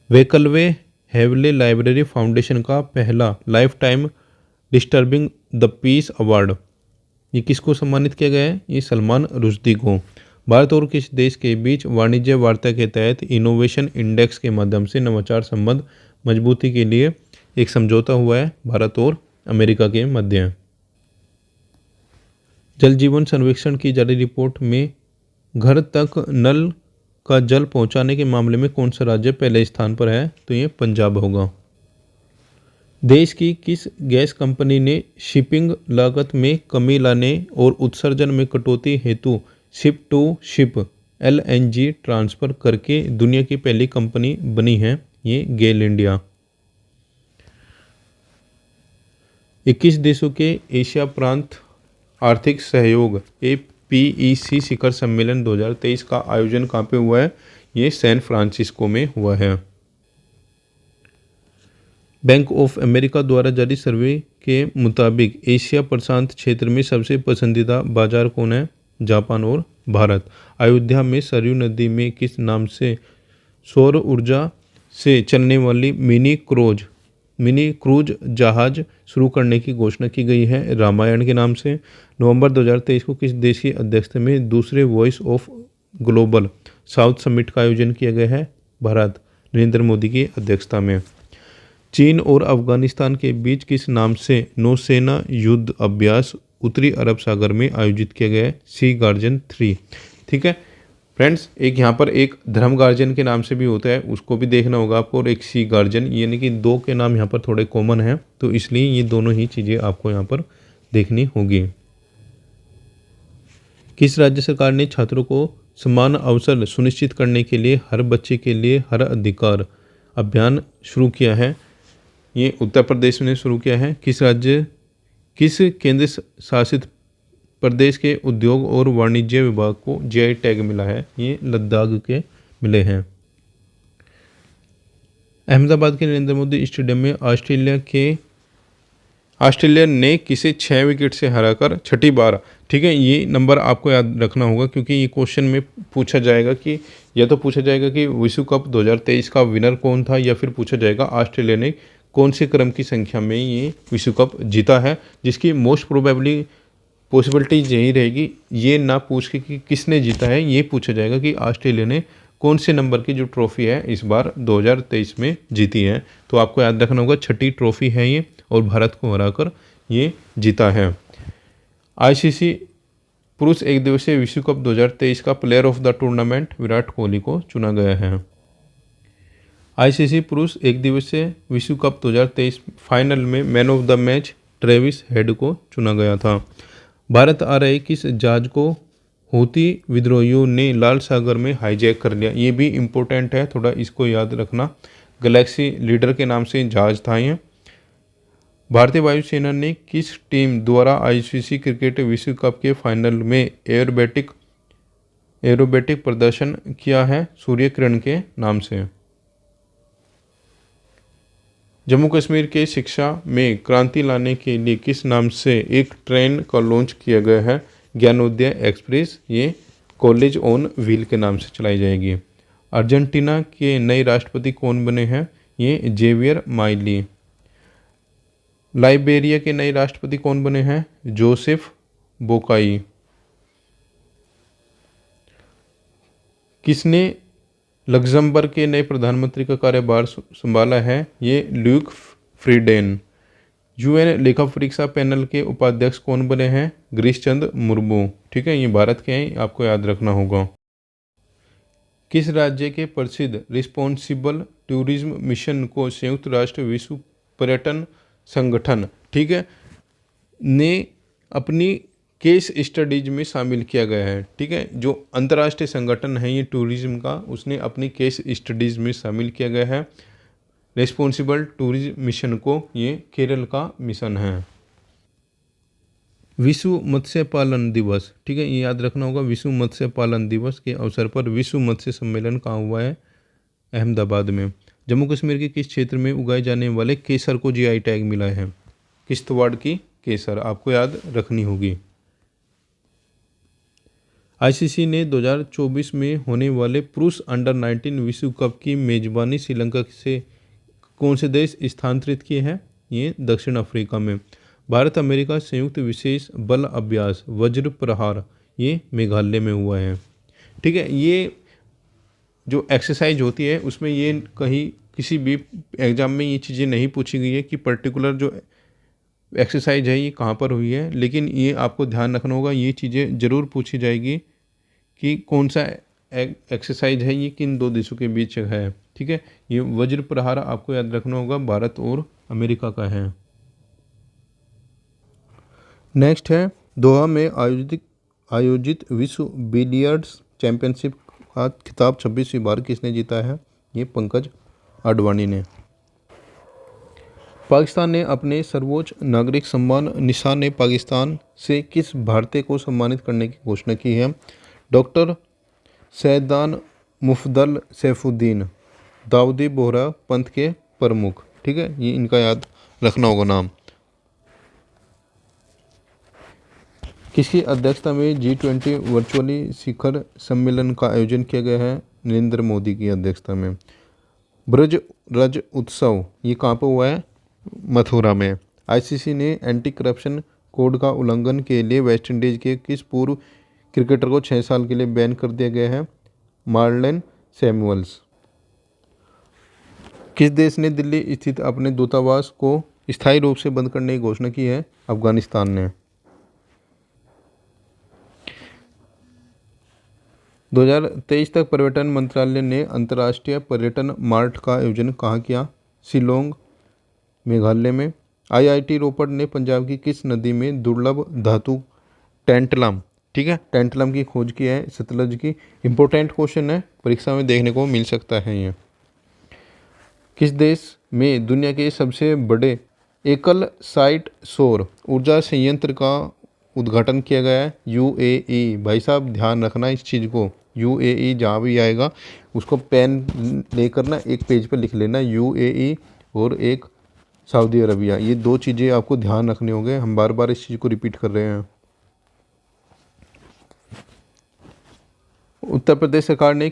वैकल्वे हेवले लाइब्रेरी फाउंडेशन का पहला life time disturbing the peace award, ये किसको सम्मानित किया गया है? ये सलमान रुश्दी को। भारत और किस देश के बीच वाणिज्य वार्ता के तहत इनोवेशन इंडेक्स के माध्यम से नवाचार संबंध मजबूती के लिए एक समझौता हुआ है? भारत और अमेरिका के मध्य। जल जीवन सर्वेक्षण की जारी रिपोर्ट में घर तक नल का जल पहुंचाने के मामले में कौन सा राज्य पहले स्थान पर है? तो ये पंजाब होगा। देश की किस गैस कंपनी ने शिपिंग लागत में कमी लाने और उत्सर्जन में कटौती हेतु ship to ship LNG transfer करके दुनिया की पहली कंपनी बनी है? ये गेल इंडिया। 21 देशों के एशिया प्रांत आर्थिक सहयोग APEC शिखर सम्मेलन 2023 का आयोजन कहाँ पे हुआ है? ये सैन फ्रांसिस्को में हुआ है। बैंक ऑफ अमेरिका द्वारा जारी सर्वे के मुताबिक एशिया प्रशांत क्षेत्र में सबसे पसंदीदा बाजार कौन है? जापान और भारत। अयोध्या में सरयू नदी में किस नाम से सौर ऊर्जा से चलने वाली मिनी क्रूज जहाज शुरू करने की घोषणा की गई है? रामायण के नाम से। नवंबर 2023 को किस देश की अध्यक्षता में दूसरे voice of global south summit का आयोजन किया गया है? भारत, नरेंद्र मोदी की अध्यक्षता में। चीन और अफगानिस्तान के बीच किस नाम से नौसेना युद्ध अभ्यास उत्तरी अरब सागर में आयोजित किया गया है? सी गार्जियन 3। ठीक है फ्रेंड्स, एक यहाँ पर एक धर्म गार्जियन के नाम से भी होता है, उसको भी देखना होगा आपको, और एक सी गार्जियन, यानी कि दो के नाम यहाँ पर थोड़े कॉमन हैं, तो इसलिए ये दोनों ही चीज़ें आपको यहाँ पर देखनी होगी। किस राज्य सरकार ने छात्रों को समान अवसर सुनिश्चित करने के लिए हर बच्चे के लिए हर अधिकार अभियान शुरू किया है? ये उत्तर प्रदेश ने शुरू किया है। किस केंद्र शासित प्रदेश के उद्योग और वाणिज्य विभाग को GI टैग मिला है? ये लद्दाख के मिले हैं। अहमदाबाद के नरेंद्र मोदी स्टेडियम में ऑस्ट्रेलिया ने किसे 6 विकेट से हराकर छठी बार, ठीक है, ये नंबर आपको याद रखना होगा क्योंकि ये क्वेश्चन में पूछा जाएगा कि या तो पूछा जाएगा कि विश्व कप 2023 का विनर कौन था, या फिर पूछा जाएगा ऑस्ट्रेलिया ने कौन से क्रम की संख्या में ये विश्व कप जीता है, जिसकी मोस्ट प्रोबेबली पॉसिबिलिटी यही रहेगी ये ना पूछ के कि किसने जीता है, ये पूछा जाएगा कि ऑस्ट्रेलिया ने कौन से नंबर की जो ट्रॉफी है इस बार 2023 में जीती है। तो आपको याद रखना होगा छठी ट्रॉफी है ये, और भारत को हराकर ये जीता है। ICC पुरुष एक दिवसीय विश्व कप 2023 का player of the tournament Virat Kohli को चुना गया है। ICC पुरुष एक दिवसीय विश्व कप 2023 फाइनल में man of the match Travis head को चुना गया था। भारत आ रहे किस जहाज को हूती विद्रोहियों ने लाल सागर में हाईजैक कर लिया? ये भी इम्पोर्टेंट है, थोड़ा इसको याद रखना। गैलेक्सी लीडर के नाम से जहाज था ये। भारतीय वायुसेना ने किस टीम द्वारा ICC क्रिकेट विश्व कप के फाइनल में एरोबेटिक प्रदर्शन किया है? सूर्य किरण के नाम से। जम्मू कश्मीर के शिक्षा में क्रांति लाने के लिए किस नाम से एक ट्रेन का लॉन्च किया गया है? ज्ञानोदय एक्सप्रेस, ये कॉलेज ऑन व्हील के नाम से चलाई जाएगी। अर्जेंटीना के नए राष्ट्रपति कौन बने हैं? ये जेवियर माइली। लाइबेरिया के नए राष्ट्रपति कौन बने हैं? जोसेफ बोकाई। किसने लग्जमबर्ग के नए प्रधानमंत्री का कार्यभार संभाला है? ये ल्यूक फ्रीडेन। UN लेखा परीक्षा पैनल के उपाध्यक्ष कौन बने हैं? गिरीश चंद्र मुर्मू। ठीक है, ये भारत के हैं, आपको याद रखना होगा। किस राज्य के प्रसिद्ध रिस्पॉन्सिबल टूरिज्म मिशन को संयुक्त राष्ट्र विश्व पर्यटन संगठन, ठीक है, ने अपनी केस स्टडीज में शामिल किया गया है? ठीक है, जो अंतर्राष्ट्रीय संगठन है ये टूरिज्म का, उसने अपनी केस स्टडीज में शामिल किया गया है रिस्पॉन्सिबल टूरिज्म मिशन को। ये केरल का मिशन है। विश्व मत्स्य पालन दिवस, ठीक है, ये याद रखना होगा। विश्व मत्स्य पालन दिवस के अवसर पर विश्व मत्स्य सम्मेलन कहाँ हुआ है? अहमदाबाद में। जम्मू कश्मीर के किस क्षेत्र में उगाए जाने वाले केसर को GI टैग मिला है? किश्तवाड़ की केसर आपको याद रखनी होगी। आईसीसी ने 2024 में होने वाले पुरुष अंडर 19 विश्व कप की मेजबानी श्रीलंका से कौन से देश स्थानांतरित किए हैं? ये दक्षिण अफ्रीका में। भारत अमेरिका संयुक्त विशेष बल अभ्यास वज्र प्रहार ये मेघालय में हुआ है। ठीक है, ये जो एक्सरसाइज होती है उसमें ये कहीं किसी भी एग्ज़ाम में ये चीज़ें नहीं पूछी गई है कि पर्टिकुलर जो एक्सरसाइज है ये कहाँ पर हुई है, लेकिन ये आपको ध्यान रखना होगा, ये चीज़ें ज़रूर पूछी जाएगी कि कौन सा एक्सरसाइज है, ये किन दो देशों के बीच है। ठीक है, ये वज्र प्रहार आपको याद रखना होगा, भारत और अमेरिका का है। नेक्स्ट है दोहा में आयोजित विश्व बिलियर्ड्स चैंपियनशिप का खिताब 26वीं बार किसने जीता है? ये पंकज आडवाणी ने। पाकिस्तान ने अपने सर्वोच्च नागरिक सम्मान निशान पाकिस्तान से किस भारतीय को सम्मानित करने की घोषणा की है? डॉक्टर सैयदान मुफद्दल सैफुद्दीन दाऊदी बोहरा पंथ के प्रमुख। ठीक है, ये इनका याद रखना होगा नाम। किसकी अध्यक्षता में G20 वर्चुअली शिखर सम्मेलन का आयोजन किया गया है? नरेंद्र मोदी की अध्यक्षता में। ब्रज रज उत्सव ये कहाँ पर हुआ है? मथुरा में। आईसीसी ने एंटी करप्शन कोड का उल्लंघन के लिए वेस्टइंडीज के किस पूर्व क्रिकेटर को 6 साल के लिए बैन कर दिया गया है? Marlon Samuels. किस देश ने दिल्ली स्थित अपने दूतावास को स्थायी रूप से बंद करने की घोषणा की है? अफगानिस्तान ने। 2023 तक पर्यटन मंत्रालय ने अंतर्राष्ट्रीय पर्यटन मार्ट का आयोजन कहाँ किया? शिलोंग मेघालय में। आईआईटी रोपड़ ने पंजाब की किस नदी में दुर्लभ धातु टेंटलम, ठीक है, टेंटलम की खोज की है? सतलज की। इंपॉर्टेंट क्वेश्चन है, परीक्षा में देखने को मिल सकता है ये। किस देश में दुनिया के सबसे बड़े एकल साइट सौर ऊर्जा संयंत्र का उद्घाटन किया गया है? यूएई। भाई साहब ध्यान रखना इस चीज़ को, यूएई जहाँ भी आएगा उसको पेन लेकर ना एक पेज पर लिख लेना, यूएई और एक सऊदी अरबिया, ये दो चीज़ें आपको ध्यान रखने होंगे। हम बार बार इस चीज़ को रिपीट कर रहे हैं। उत्तर प्रदेश सरकार ने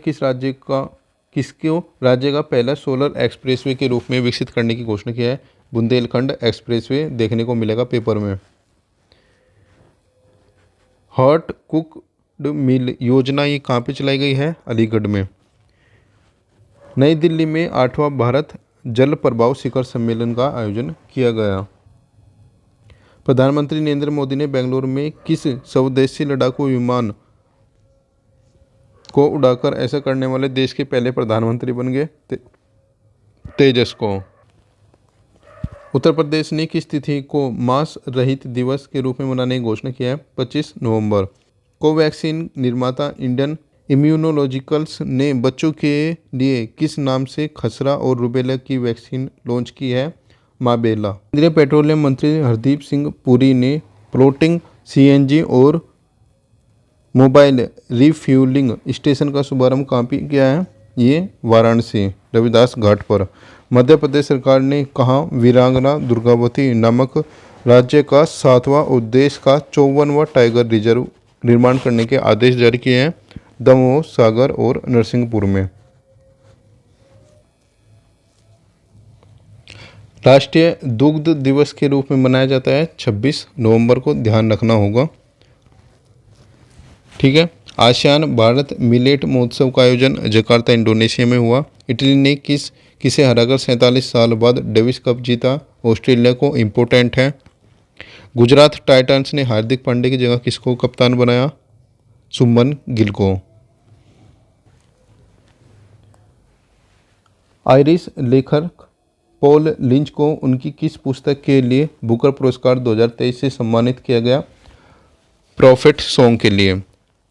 किसको राज्य का पहला सोलर एक्सप्रेसवे के रूप में विकसित करने की घोषणा की है? बुंदेलखंड एक्सप्रेसवे देखने को मिलेगा पेपर में। हॉट कुक्ड मिल योजना ये कहाँ पे चलाई गई है? अलीगढ़ में। नई दिल्ली में 8वां भारत जल प्रभाव शिखर सम्मेलन का आयोजन किया गया। प्रधानमंत्री नरेंद्र मोदी ने बेंगलुरु में किस स्वदेशी लड़ाकू विमान को उड़ाकर ऐसा करने वाले देश के पहले प्रधानमंत्री बन गए? तेजस को। उत्तर प्रदेश ने किस तिथि को मांस रहित दिवस के रूप में मनाने की घोषणा किया है? 25 नवंबर। कोवैक्सीन निर्माता इंडियन इम्यूनोलॉजिकल्स ने बच्चों के लिए किस नाम से खसरा और रूबेला की वैक्सीन लॉन्च की है? माबेला। केंद्रीय पेट्रोलियम मंत्री हरदीप सिंह पुरी ने फ्लोटिंग सीएनजी और मोबाइल रिफ्यूलिंग स्टेशन का शुभारंभ कहाँ पे किया है? ये वाराणसी रविदास घाट पर। मध्य प्रदेश सरकार ने कहाँ वीरांगना दुर्गावती नामक राज्य का 7वां और देश का 54वां टाइगर रिजर्व निर्माण करने के आदेश जारी किए हैं? दमोह, सागर और नरसिंहपुर में। राष्ट्रीय दुग्ध दिवस के रूप में मनाया जाता है 26 नवंबर को, ध्यान रखना होगा। ठीक है, आसियान भारत मिलेट महोत्सव का आयोजन जकार्ता इंडोनेशिया में हुआ। इटली ने किसे हराकर 47 साल बाद डेविस कप जीता? ऑस्ट्रेलिया को। इम्पोर्टेंट है। गुजरात टाइटंस ने हार्दिक पांड्या की जगह किसको कप्तान बनाया? शुभमन गिल को। आयरिश लेखक पॉल लिंच को उनकी किस पुस्तक के लिए बुकर पुरस्कार 2023 से सम्मानित किया गया? प्रॉफिट सॉन्ग के लिए।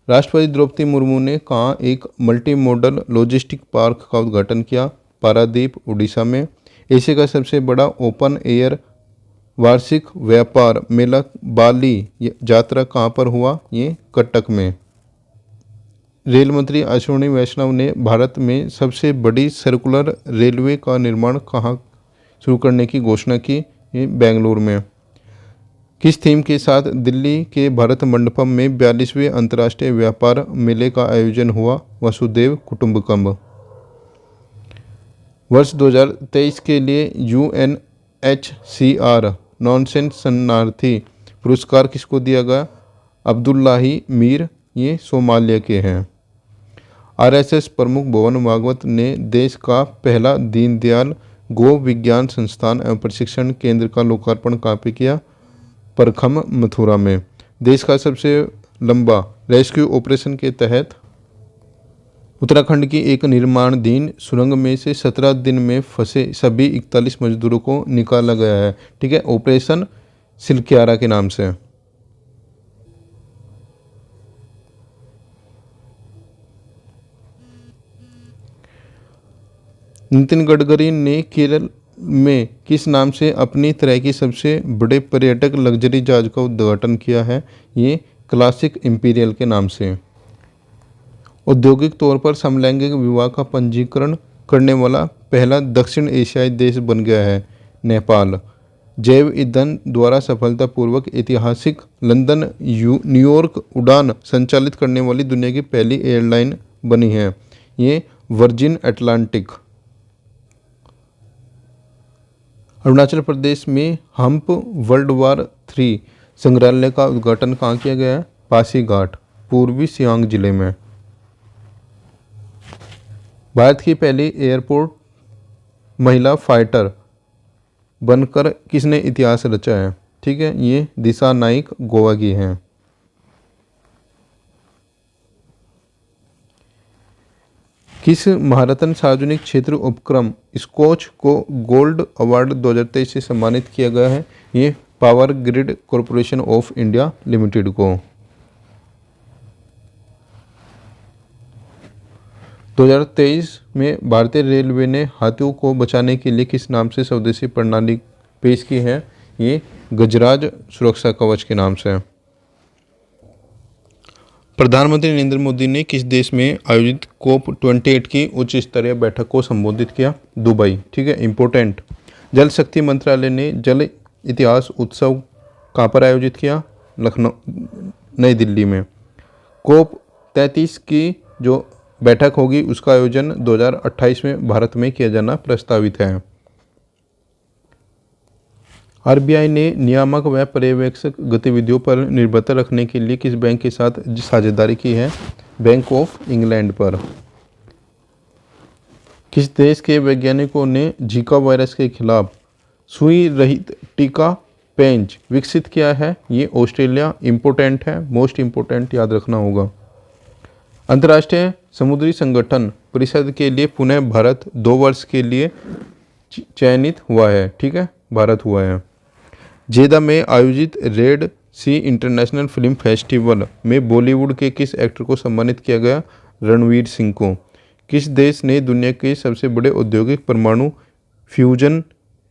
राष्ट्रपति द्रौपदी मुर्मू ने कहाँ एक मल्टी मॉडल लॉजिस्टिक पार्क का उद्घाटन किया? पारादीप, उड़ीसा में। एशिया का सबसे बड़ा ओपन एयर वार्षिक व्यापार मेला बाली यात्रा कहाँ पर हुआ? ये कटक में। रेल मंत्री अश्विनी वैष्णव ने भारत में सबसे बड़ी सर्कुलर रेलवे का निर्माण कहाँ शुरू करने की घोषणा की? ये बेंगलुरु में। किस थीम के साथ दिल्ली के भारत मंडपम में 42वें अंतर्राष्ट्रीय व्यापार मेले का आयोजन हुआ? वसुधैव कुटुंबकम। वर्ष 2023 के लिए UNHCR नॉनसेंस शरणार्थी पुरस्कार किसको दिया गया? अब्दुल्लाही मीर, ये सोमालिया के हैं। RSS प्रमुख मोहन भागवत ने देश का पहला दीनदयाल गो विज्ञान संस्थान एवं प्रशिक्षण केंद्र का लोकार्पण कहाँ पे किया? परखम, मथुरा में। देश का सबसे लंबा रेस्क्यू ऑपरेशन के तहत उत्तराखंड की एक निर्माणाधीन सुरंग में से 17 दिन में फंसे सभी 41 मजदूरों को निकाला गया है। ठीक है, ऑपरेशन सिलक्यारा के नाम से। नितिन गडकरी ने केरल में किस नाम से अपनी तरह की सबसे बड़े पर्यटक लग्जरी जहाज का उद्घाटन किया है? ये क्लासिक इंपीरियल के नाम से। औद्योगिक तौर पर समलैंगिक विवाह का पंजीकरण करने वाला पहला दक्षिण एशियाई देश बन गया है नेपाल। जैव ईंधन द्वारा सफलतापूर्वक ऐतिहासिक लंदन न्यूयॉर्क उड़ान संचालित करने वाली दुनिया की पहली एयरलाइन बनी है, ये वर्जिन अटलांटिक। अरुणाचल प्रदेश में हम्प वर्ल्ड वार 3 संग्रहालय का उद्घाटन कहाँ किया गया है? पासीघाट, पूर्वी सियांग जिले में। भारत की पहली एयरपोर्ट महिला फाइटर बनकर किसने इतिहास रचा है? ठीक है, ये दिशा नाइक गोवा की हैं। किस महारत्न सार्वजनिक क्षेत्र उपक्रम स्कॉच को गोल्ड अवार्ड 2023 से सम्मानित किया गया है? ये power grid corporation of India limited को। 2023 में भारतीय रेलवे ने हाथियों को बचाने के लिए किस नाम से स्वदेशी प्रणाली पेश की है? ये गजराज सुरक्षा कवच के नाम से। प्रधानमंत्री नरेंद्र मोदी ने किस देश में आयोजित COP28 की उच्च स्तरीय बैठक को संबोधित किया? दुबई। ठीक है, इम्पोर्टेंट। जल शक्ति मंत्रालय ने जल इतिहास उत्सव कहाँ पर आयोजित किया? लखनऊ, नई दिल्ली में। COP33 की जो बैठक होगी उसका आयोजन 2028 में भारत में किया जाना प्रस्तावित है। RBI ने नियामक व पर्यवेक्षक गतिविधियों पर निर्भरता रखने के लिए किस बैंक के साथ साझेदारी की है? बैंक ऑफ इंग्लैंड पर। किस देश के वैज्ञानिकों ने जीका वायरस के खिलाफ सुई रहित टीका पेंच विकसित किया है? ये ऑस्ट्रेलिया। इम्पोर्टेंट है, मोस्ट इम्पोर्टेंट, याद रखना होगा। अंतर्राष्ट्रीय समुद्री संगठन परिषद के लिए पुनः भारत 2 वर्ष के लिए चयनित हुआ है। ठीक है, भारत हुआ है। जेदा में आयोजित रेड सी इंटरनेशनल फिल्म फेस्टिवल में बॉलीवुड के किस एक्टर को सम्मानित किया गया? रणवीर सिंह को। किस देश ने दुनिया के सबसे बड़े औद्योगिक परमाणु फ्यूजन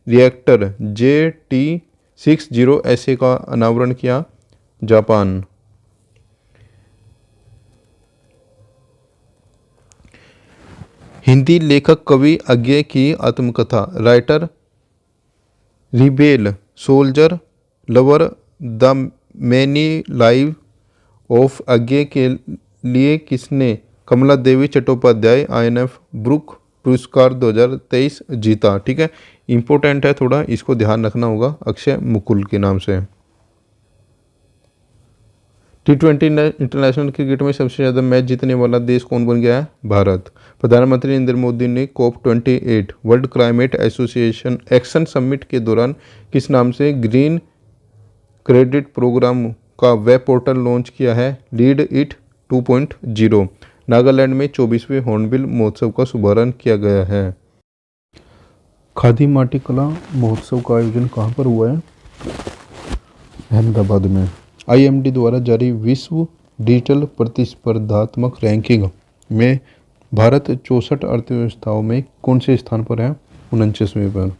रिएक्टर JT60SA का अनावरण किया? जापान। हिंदी लेखक कवि अज्ञे की आत्मकथा writer rebel soldier lover the many live of Agyeya के लिए किसने कमला देवी चट्टोपाध्याय INF ब्रुक पुरस्कार 2023 जीता? ठीक है, इम्पोर्टेंट है थोड़ा, इसको ध्यान रखना होगा। अक्षय मुकुल के नाम से। T20 इंटरनेशनल क्रिकेट में सबसे ज़्यादा मैच जीतने वाला देश कौन बन गया है? भारत। प्रधानमंत्री नरेंद्र मोदी ने COP28 world climate association action summit के दौरान किस नाम से ग्रीन क्रेडिट प्रोग्राम का वेब पोर्टल लॉन्च किया है? Lead it 2.0। नागालैंड में 24वें हॉर्नबिल महोत्सव का शुभारंभ किया गया है। खादी माटी कला महोत्सव का आयोजन कहाँ पर हुआ है? अहमदाबाद में। IMD द्वारा जारी विश्व डिजिटल प्रतिस्पर्धात्मक रैंकिंग में भारत 64 अर्थव्यवस्थाओं में कौन से स्थान पर है? 49वें पर।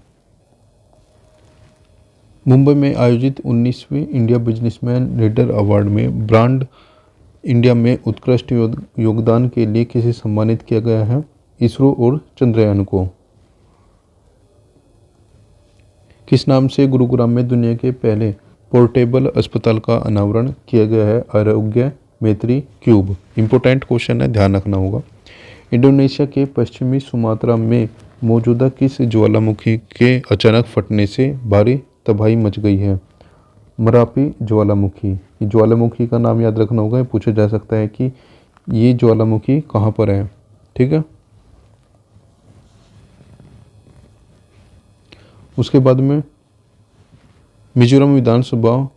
मुंबई में आयोजित 19वीं इंडिया बिजनेसमैन लीडर अवार्ड में ब्रांड इंडिया में उत्कृष्ट योगदान के लिए किसे सम्मानित किया गया है? इसरो और चंद्रयान को। किस नाम से गुरुग्राम में दुनिया के पहले पोर्टेबल अस्पताल का अनावरण किया गया है? आरोग्य मैत्री क्यूब। इम्पोर्टेंट क्वेश्चन है, ध्यान रखना होगा। इंडोनेशिया के पश्चिमी सुमात्रा में मौजूदा किस ज्वालामुखी के अचानक फटने से भारी तबाही मच गई है? मरापी ज्वालामुखी। ये ज्वालामुखी का नाम याद रखना होगा, ये पूछा जा सकता है कि ये ज्वालामुखी कहाँ पर है। ठीक है, उसके बाद में मिजोरम विधानसभा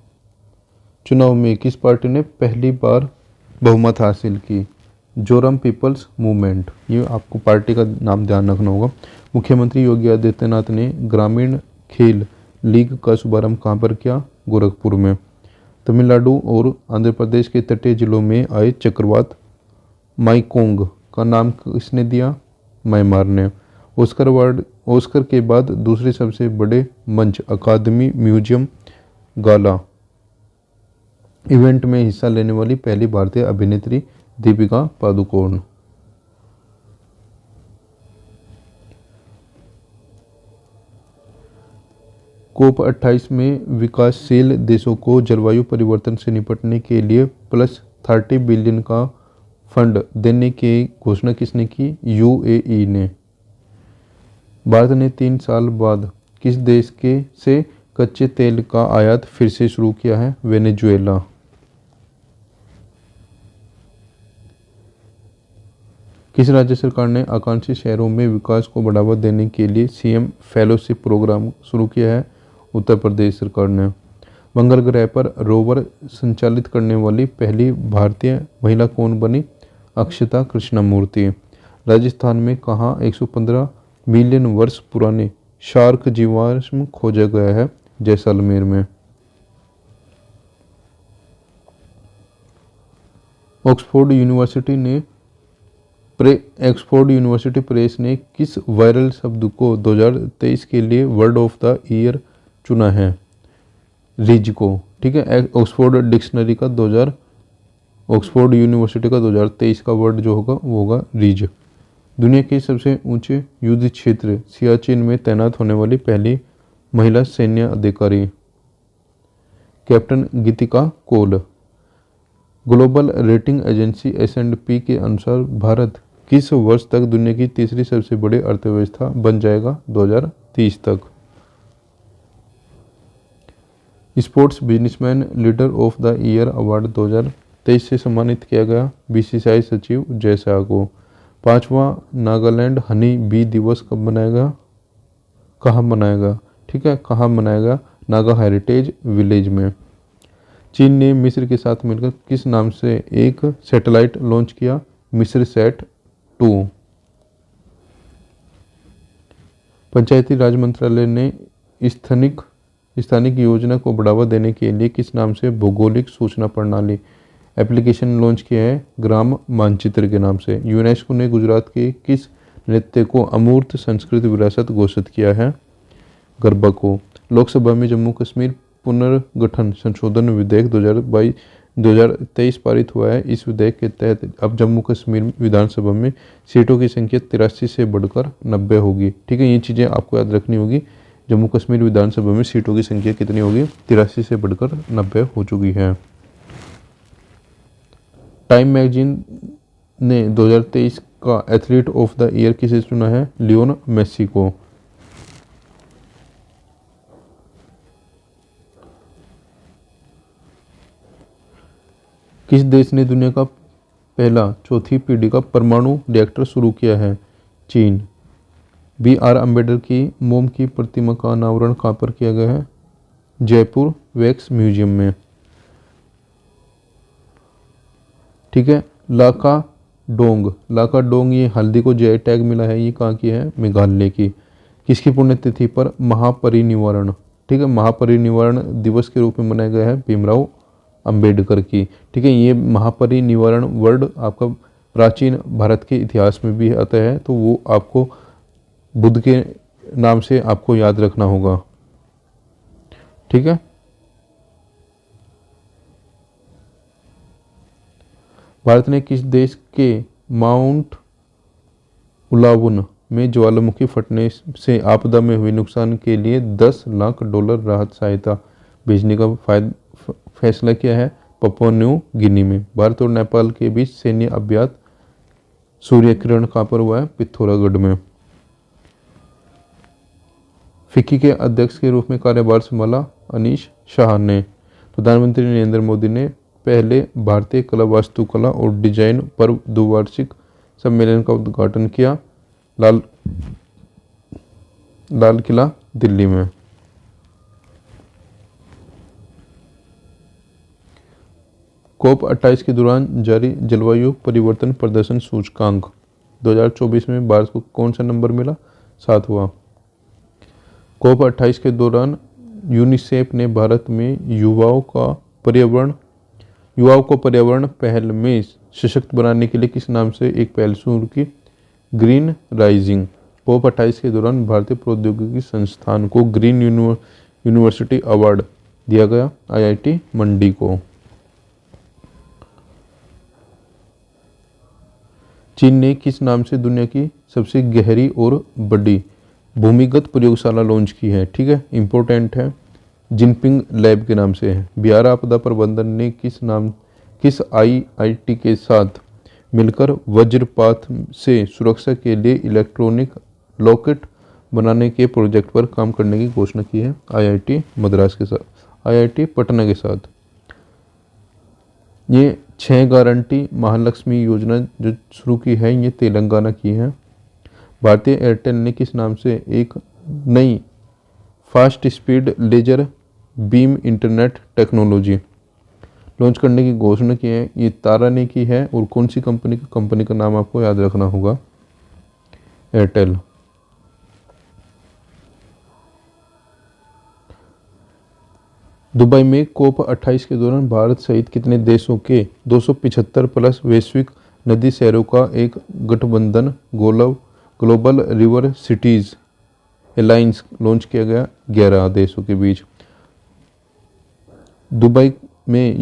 चुनाव में किस पार्टी ने पहली बार बहुमत हासिल की? Zoram People's Movement. ये आपको पार्टी का नाम ध्यान रखना होगा। मुख्यमंत्री योगी आदित्यनाथ ने ग्रामीण खेल लीग का शुभारंभ कहाँ पर किया? गोरखपुर में। तमिलनाडु और आंध्र प्रदेश के तटीय जिलों में आए चक्रवात माइकोंग का नाम किसने दिया? म्यांमार ने। ऑस्कर के बाद दूसरे सबसे बड़े मंच अकादमी म्यूजियम गाला इवेंट में हिस्सा लेने वाली पहली भारतीय अभिनेत्री दीपिका पादुकोण। कोप 28 में विकासशील देशों को जलवायु परिवर्तन से निपटने के लिए +30 बिलियन का फंड देने की घोषणा किसने की? यूएई ने। भारत ने 3 साल बाद किस देश के से कच्चे तेल का आयात फिर से शुरू किया है? वेनेजुएला। किस राज्य सरकार ने आकांक्षी शहरों में विकास को बढ़ावा देने के लिए सीएम फेलोशिप प्रोग्राम शुरू किया है? उत्तर प्रदेश सरकार ने। मंगल ग्रह पर रोवर संचालित करने वाली पहली भारतीय महिला कौन बनी? अक्षता कृष्णमूर्ति। राजस्थान में कहाँ 115 मिलियन वर्ष पुराने शार्क जीवाश्म खोजा गया है? जैसलमेर में। ऑक्सफोर्ड यूनिवर्सिटी प्रेस ने किस वायरल शब्द को 2023 के लिए वर्ड ऑफ द ईयर चुना है? रिज को। ठीक है, ऑक्सफोर्ड यूनिवर्सिटी का 2023 का वर्ड जो होगा वो होगा रिज। दुनिया के सबसे ऊंचे युद्ध क्षेत्र सियाचिन में तैनात होने वाली पहली महिला सैन्य अधिकारी captain Geetika Kaul. Global rating agency S&P के अनुसार भारत किस वर्ष तक दुनिया की तीसरी सबसे बड़ी अर्थव्यवस्था बन जाएगा? 2030 तक। Sports businessman leader of the year award 2023 से सम्मानित किया गया BCCI सचिव जय शाह को। 5वां नागालैंड हनी बी दिवस कब मनाएगा? कहाँ मनाएगा? ठीक है, कहाँ मनाएगा? नागा हेरिटेज विलेज में। चीन ने मिस्र के साथ मिलकर किस नाम से एक सैटेलाइट लॉन्च किया? मिस्र सैट 2। पंचायती राज मंत्रालय ने स्थानिक योजना को बढ़ावा देने के लिए किस नाम से भौगोलिक सूचना प्रणाली एप्लीकेशन लॉन्च किया है? ग्राम मानचित्र के नाम से। यूनेस्को ने गुजरात के किस नृत्य को अमूर्त संस्कृति विरासत घोषित किया है? गरबा को। लोकसभा में जम्मू कश्मीर पुनर्गठन संशोधन विधेयक 2023 पारित हुआ है। इस विधेयक के तहत अब जम्मू कश्मीर विधानसभा में सीटों की संख्या 83 से बढ़कर 90 होगी। ठीक है, ये चीज़ें आपको याद रखनी होगी। जम्मू कश्मीर विधानसभा में सीटों की संख्या कितनी होगी? 83 से बढ़कर 90 हो चुकी है। टाइम मैगजीन ने 2023 का एथलीट ऑफ द ईयर किसे चुना है? लियोन मेसी को। किस देश ने दुनिया का पहला चौथी पीढ़ी का परमाणु रिएक्टर शुरू किया है? चीन। BR अम्बेडकर की मोम की प्रतिमा का अनावरण कहाँ पर किया गया है? जयपुर वैक्स म्यूजियम में। ठीक है, लाका डोंग ये हल्दी को GI टैग मिला है। ये कहाँ की है? मेघालय की। किसकी पुण्यतिथि पर महापरिनिर्वाण, ठीक है, महापरिनिर्वाण दिवस के रूप में मनाया गया है? भीमराव अंबेडकर की। ठीक है, ये महापरिनिर्वाण वर्ड आपका प्राचीन भारत के इतिहास में भी आता है, तो वो आपको बुद्ध के नाम से आपको याद रखना होगा। ठीक है, भारत ने किस देश के माउंट उलावुन में ज्वालामुखी फटने से आपदा में हुए नुकसान के लिए $10 लाख राहत सहायता भेजने का फैसला किया है पपुआ न्यू गिनी में। भारत और नेपाल के बीच सैन्य अभ्यास सूर्य किरण कहाँ पर हुआ है? पिथौरागढ़ में। फिक्की के अध्यक्ष के रूप में कार्यभार संभाला अनीश शाह ने। प्रधानमंत्री नरेंद्र मोदी ने पहले भारतीय कला, वास्तुकला और डिजाइन पर्व द्विवार्षिक सम्मेलन का उद्घाटन किया लाल किला दिल्ली में। COP28 के दौरान जारी जलवायु परिवर्तन प्रदर्शन सूचकांक 2024 में भारत को कौन सा नंबर मिला? 7वां। COP28 के दौरान यूनिसेफ ने भारत में युवाओं को पर्यावरण पहल में सशक्त बनाने के लिए किस नाम से एक पहल शुरू की? Green rising. COP28 के दौरान भारतीय प्रौद्योगिकी संस्थान को ग्रीन यूनिवर्सिटी अवार्ड दिया गया IIT मंडी को। चीन ने किस नाम से दुनिया की सबसे गहरी और बड़ी भूमिगत प्रयोगशाला लॉन्च की है? ठीक है, इंपॉर्टेंट है, जिनपिंग लैब के नाम से है। बिहार आपदा प्रबंधन ने किस IIT के साथ मिलकर वज्रपात से सुरक्षा के लिए इलेक्ट्रॉनिक लॉकेट बनाने के प्रोजेक्ट पर काम करने की घोषणा की है? IIT मद्रास के साथ, IIT पटना के साथ। ये 6 गारंटी महालक्ष्मी योजना जो शुरू की है ये तेलंगाना की है। भारतीय एयरटेल ने किस नाम से एक नई fast speed laser beam internet technology launch करने की घोषणा की है? ये तारा ने की है। और कौन सी कंपनी का नाम आपको याद रखना होगा? एयरटेल। दुबई में COP28 के दौरान भारत सहित कितने देशों के 275 प्लस वैश्विक नदी शहरों का एक गठबंधन global river cities alliance launch किया गया? 11 देशों के बीच। दुबई में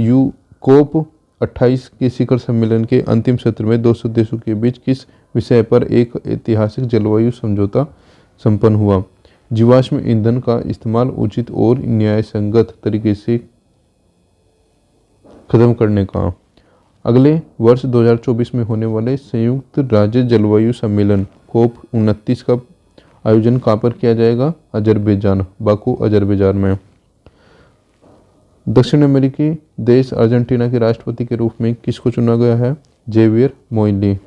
COP28 के शिखर सम्मेलन के अंतिम सत्र में 200 देशों के बीच किस विषय पर एक ऐतिहासिक जलवायु समझौता संपन्न हुआ? जीवाश्म ईंधन का इस्तेमाल उचित और न्यायसंगत तरीके से खत्म करने का। अगले वर्ष 2024 में होने वाले संयुक्त राज्य जलवायु सम्मेलन COP29 का आयोजन कहाँ पर किया जाएगा? अजरबैजान, बाकू अजरबैजान में। दक्षिण अमेरिकी देश अर्जेंटीना के राष्ट्रपति के रूप में किसको चुना गया है? जेवियर मोइली।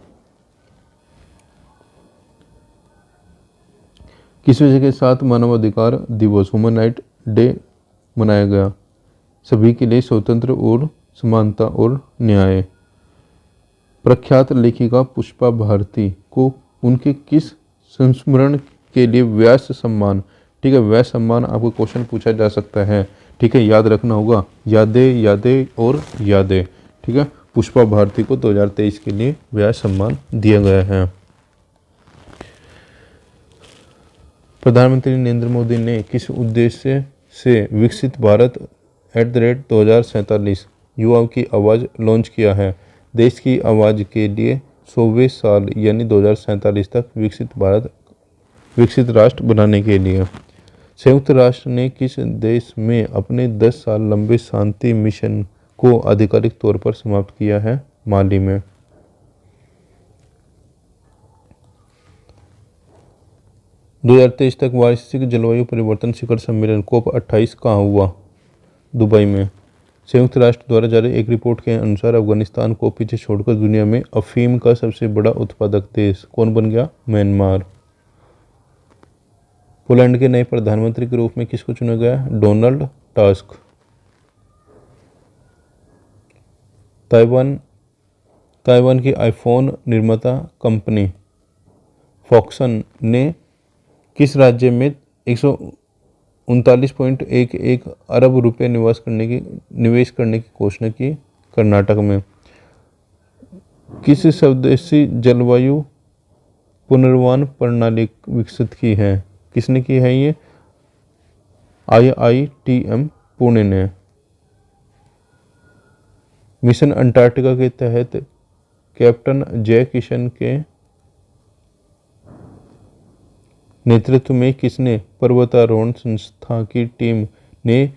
किस वजह के साथ मानवाधिकार दिवस ह्यूमन राइट डे मनाया गया? सभी के लिए स्वतंत्र और समानता और न्याय। प्रख्यात लेखिका पुष्पा भारती को उनके किस संस्मरण के लिए व्यास सम्मान, ठीक है, व्यास सम्मान आपको क्वेश्चन पूछा जा सकता है, ठीक है, याद रखना होगा, यादें यादें और यादें, ठीक है। पुष्पा भारती को 2023 के लिए व्यास सम्मान दिया गया है। प्रधानमंत्री नरेंद्र मोदी ने किस उद्देश्य से विकसित भारत @2047 युवाओं की आवाज़ लॉन्च किया है? देश की आवाज़ के लिए 100वें साल यानी 2047 तक विकसित राष्ट्र बनाने के लिए। संयुक्त राष्ट्र ने किस देश में अपने 10 साल लंबे शांति मिशन को आधिकारिक तौर पर समाप्त किया है? माली में। दो 2023 तक वार्षिक जलवायु परिवर्तन शिखर सम्मेलन COP28 कहाँ हुआ? दुबई में। संयुक्त राष्ट्र द्वारा जारी एक रिपोर्ट के अनुसार अफगानिस्तान को पीछे छोड़कर दुनिया में अफीम का सबसे बड़ा उत्पादक देश कौन बन गया? म्यांमार। पोलैंड के नए प्रधानमंत्री के रूप में किसको चुना गया? Donald tusk. ताइवान की आईफोन निर्माता कंपनी फॉक्सन ने किस राज्य में 139.11 अरब रुपए निवेश करने की घोषणा की? कर्नाटक में। किस स्वदेशी जलवायु पुनर्वान प्रणाली विकसित की है? किसने की है ये? IITM पुणे ने। मिशन अंटार्कटिका के तहत कैप्टन जय किशन के नेतृत्व में किसने पर्वतारोहण संस्था की टीम ने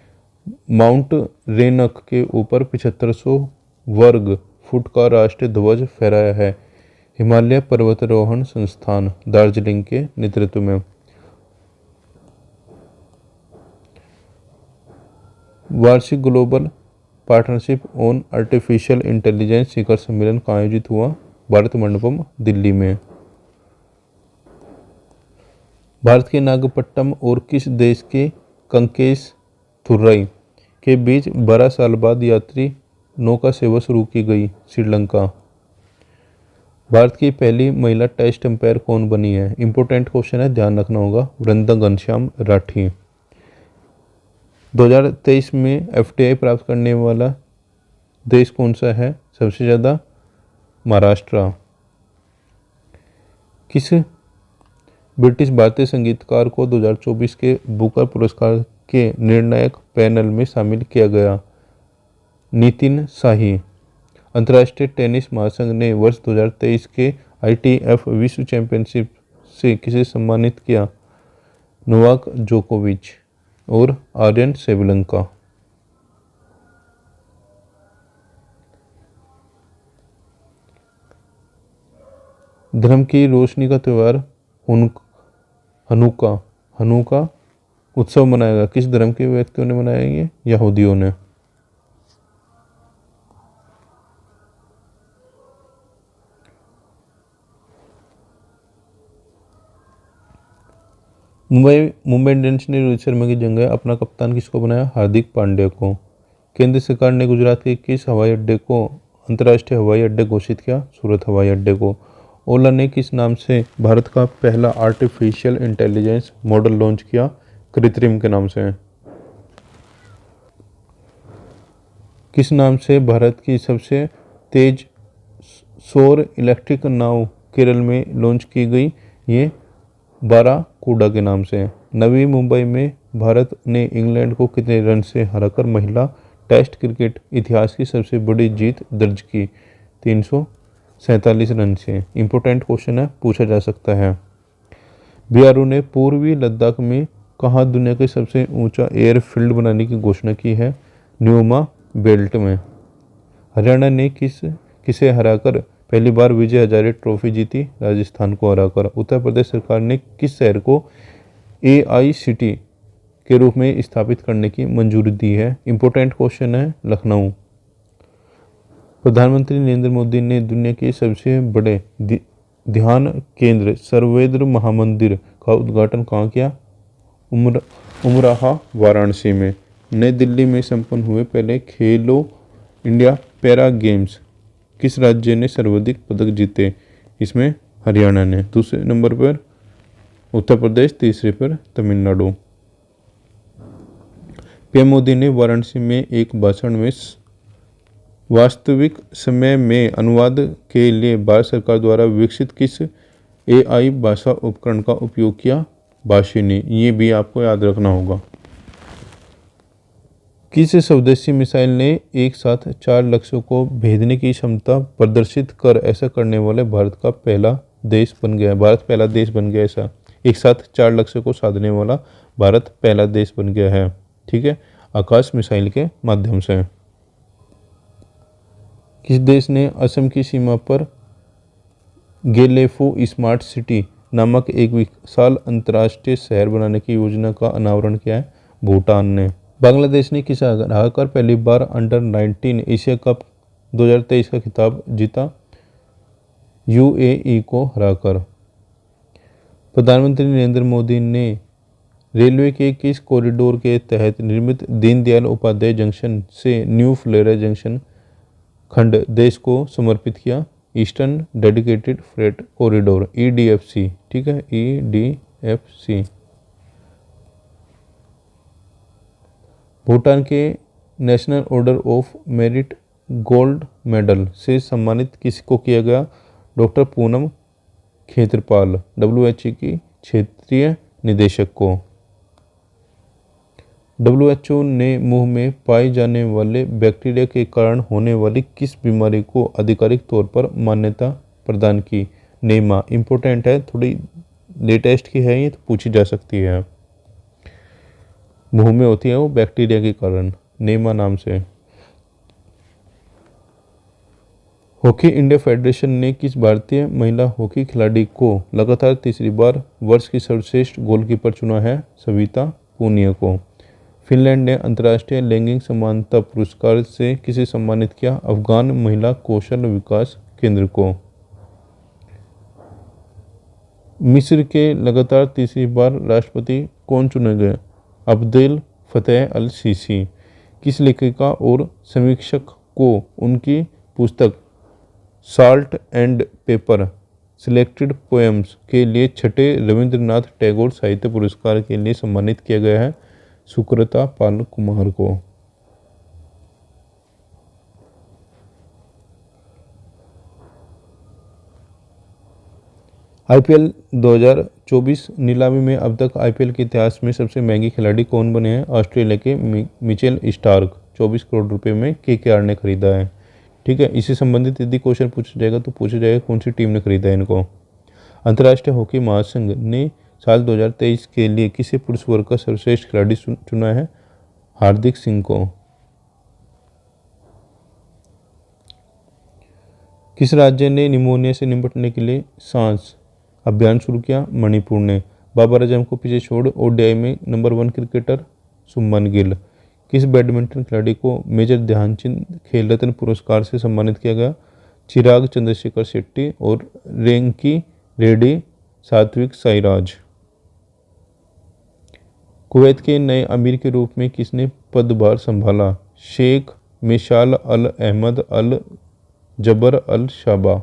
माउंट रेनक के ऊपर 7500 वर्ग फुट का राष्ट्रीय ध्वज फहराया है। हिमालय पर्वतारोहण संस्थान दार्जिलिंग के नेतृत्व में। वार्षिक global partnership on artificial intelligence शिखर सम्मेलन का आयोजित हुआ भारत मंडपम दिल्ली में। भारत के नागपट्टनम और किस देश के कंकेश थुरई के बीच 12 साल बाद यात्री नौका सेवा शुरू की गई? श्रीलंका। भारत की पहली महिला टेस्ट अंपायर कौन बनी है? इंपॉर्टेंट क्वेश्चन है, ध्यान रखना होगा। वृंदा घनश्याम राठी। 2023 में FDI प्राप्त करने वाला देश कौन सा है सबसे ज़्यादा? महाराष्ट्र। किस ब्रिटिश भारतीय संगीतकार को 2024 के बुकर पुरस्कार के निर्णायक पैनल में शामिल किया गया? नितिन शाही। अंतर्राष्ट्रीय टेनिस महासंघ ने वर्ष 2023 के ITF विश्व चैंपियनशिप से किसे सम्मानित किया? नोवाक जोकोविच और आर्यन सेबलंका। धर्म की रोशनी का त्यौहार हनुका उत्सव मनाएगा? किस धर्म के व्यक्तियों ने मनाया? ये यहूदियों ने। मुंबई इंडियंस ने रोहित शर्मा की जगह अपना कप्तान किसको बनाया? हार्दिक पांड्या को। केंद्र सरकार ने गुजरात के किस हवाई अड्डे को अंतर्राष्ट्रीय हवाई अड्डे घोषित किया? सूरत हवाई अड्डे को। ओला ने किस नाम से भारत का पहला आर्टिफिशियल इंटेलिजेंस मॉडल लॉन्च किया? कृत्रिम के नाम से। किस नाम से भारत की सबसे तेज सौर इलेक्ट्रिक नाव केरल में लॉन्च की गई? ये बाराकूडा के नाम से। नवी मुंबई में भारत ने इंग्लैंड को कितने रन से हराकर महिला टेस्ट क्रिकेट इतिहास की सबसे बड़ी जीत दर्ज की? 347 रन से। इंपॉर्टेंट क्वेश्चन है, पूछा जा सकता है। BRO ने पूर्वी लद्दाख में कहाँ दुनिया के सबसे ऊंचा एयरफील्ड बनाने की घोषणा की है? न्यूमा बेल्ट में। हरियाणा ने किसे हराकर पहली बार विजय हजारे ट्रॉफी जीती? राजस्थान को हराकर। उत्तर प्रदेश सरकार ने किस शहर को AICT के रूप में स्थापित करने की मंजूरी दी है? इंपॉर्टेंट क्वेश्चन है, लखनऊ। प्रधानमंत्री नरेंद्र मोदी ने दुनिया के सबसे बड़े ध्यान केंद्र सर्ववेद महामंदिर का उद्घाटन कहाँ किया? उमराहा वाराणसी में। नई दिल्ली में संपन्न हुए पहले खेलो इंडिया पैरा गेम्स किस राज्य ने सर्वाधिक पदक जीते? इसमें हरियाणा ने। दूसरे नंबर पर उत्तर प्रदेश, तीसरे पर तमिलनाडु। PM मोदी ने वाराणसी में एक भाषण में वास्तविक समय में अनुवाद के लिए भारत सरकार द्वारा विकसित किस AI भाषा उपकरण का उपयोग किया? भाषिनी। ये भी आपको याद रखना होगा। किस स्वदेशी मिसाइल ने एक साथ 4 लक्ष्यों को भेदने की क्षमता प्रदर्शित कर ऐसा करने वाले भारत का पहला देश बन गया? भारत पहला देश बन गया। ऐसा एक साथ 4 लक्ष्यों को साधने वाला भारत पहला देश बन गया है। ठीक है, आकाश मिसाइल के माध्यम से। किस देश ने असम की सीमा पर गेलेफू स्मार्ट सिटी नामक एक विशाल अंतर्राष्ट्रीय शहर बनाने की योजना का अनावरण किया है? भूटान ने। बांग्लादेश ने किसे हराकर पहली बार अंडर-19 एशिया कप 2023 का खिताब जीता? UAE को हराकर। प्रधानमंत्री नरेंद्र मोदी ने रेलवे के किस कॉरिडोर के तहत निर्मित दीनदयाल उपाध्याय जंक्शन से न्यू फ्लेरा जंक्शन खंड देश को समर्पित किया? Eastern dedicated freight corridor EDFC। ठीक है, EDFC। भूटान के national order of merit gold medal से सम्मानित किसको किया गया? डॉक्टर पूनम खेत्रपाल, WHO की क्षेत्रीय निदेशक को। WHO ने मुंह में पाए जाने वाले बैक्टीरिया के कारण होने वाली किस बीमारी को आधिकारिक तौर पर मान्यता प्रदान की? नेमा। इम्पोर्टेंट है, थोड़ी लेटेस्ट की है ये, तो पूछी जा सकती है। मुंह में होती है वो बैक्टीरिया के कारण, नेमा नाम से। हॉकी इंडिया फेडरेशन ने किस भारतीय महिला हॉकी खिलाड़ी को लगातार तीसरी बार वर्ष की सर्वश्रेष्ठ गोलकीपर चुना है? सविता पूनिया को। फिनलैंड ने अंतर्राष्ट्रीय लैंगिक समानता पुरस्कार से किसे सम्मानित किया? अफगान महिला कौशल विकास केंद्र को। मिस्र के लगातार तीसरी बार राष्ट्रपति कौन चुने गए? अब्देल फतेह अल सीसी। किस लेखिका और समीक्षक को उनकी पुस्तक salt and paper selected poems के लिए छठे रविंद्रनाथ टैगोर साहित्य पुरस्कार के लिए सम्मानित किया गया है? सुकृता पाल कुमार को। आईपीएल 2024 नीलामी में अब तक आईपीएल के इतिहास में सबसे महंगे खिलाड़ी कौन बने हैं? ऑस्ट्रेलिया के मिचेल स्टार्क 24 करोड़ रुपए में केकेआर ने खरीदा है। ठीक है, इससे संबंधित यदि क्वेश्चन पूछा जाएगा तो पूछा जाएगा कौन सी टीम ने खरीदा है इनको। अंतर्राष्ट्रीय हॉकी महासंघ ने साल 2023 के लिए किसे पुरुष वर्ग का सर्वश्रेष्ठ खिलाड़ी चुना है? हार्दिक सिंह को। किस राज्य ने निमोनिया से निपटने के लिए सांस अभियान शुरू किया? मणिपुर ने। बाबर आजम को पीछे छोड़ ओडीआई में नंबर 1 क्रिकेटर शुभमन गिल। किस बैडमिंटन खिलाड़ी को मेजर ध्यानचंद खेल रत्न पुरस्कार से सम्मानित किया गया? चिराग चंद्रशेखर शेट्टी और रेंकी रेड्डी सात्विक साईराज। कुवैत के नए अमीर के रूप में किसने पदभार संभाला? शेख मिशाल अल अहमद अल जबर अल शाबा।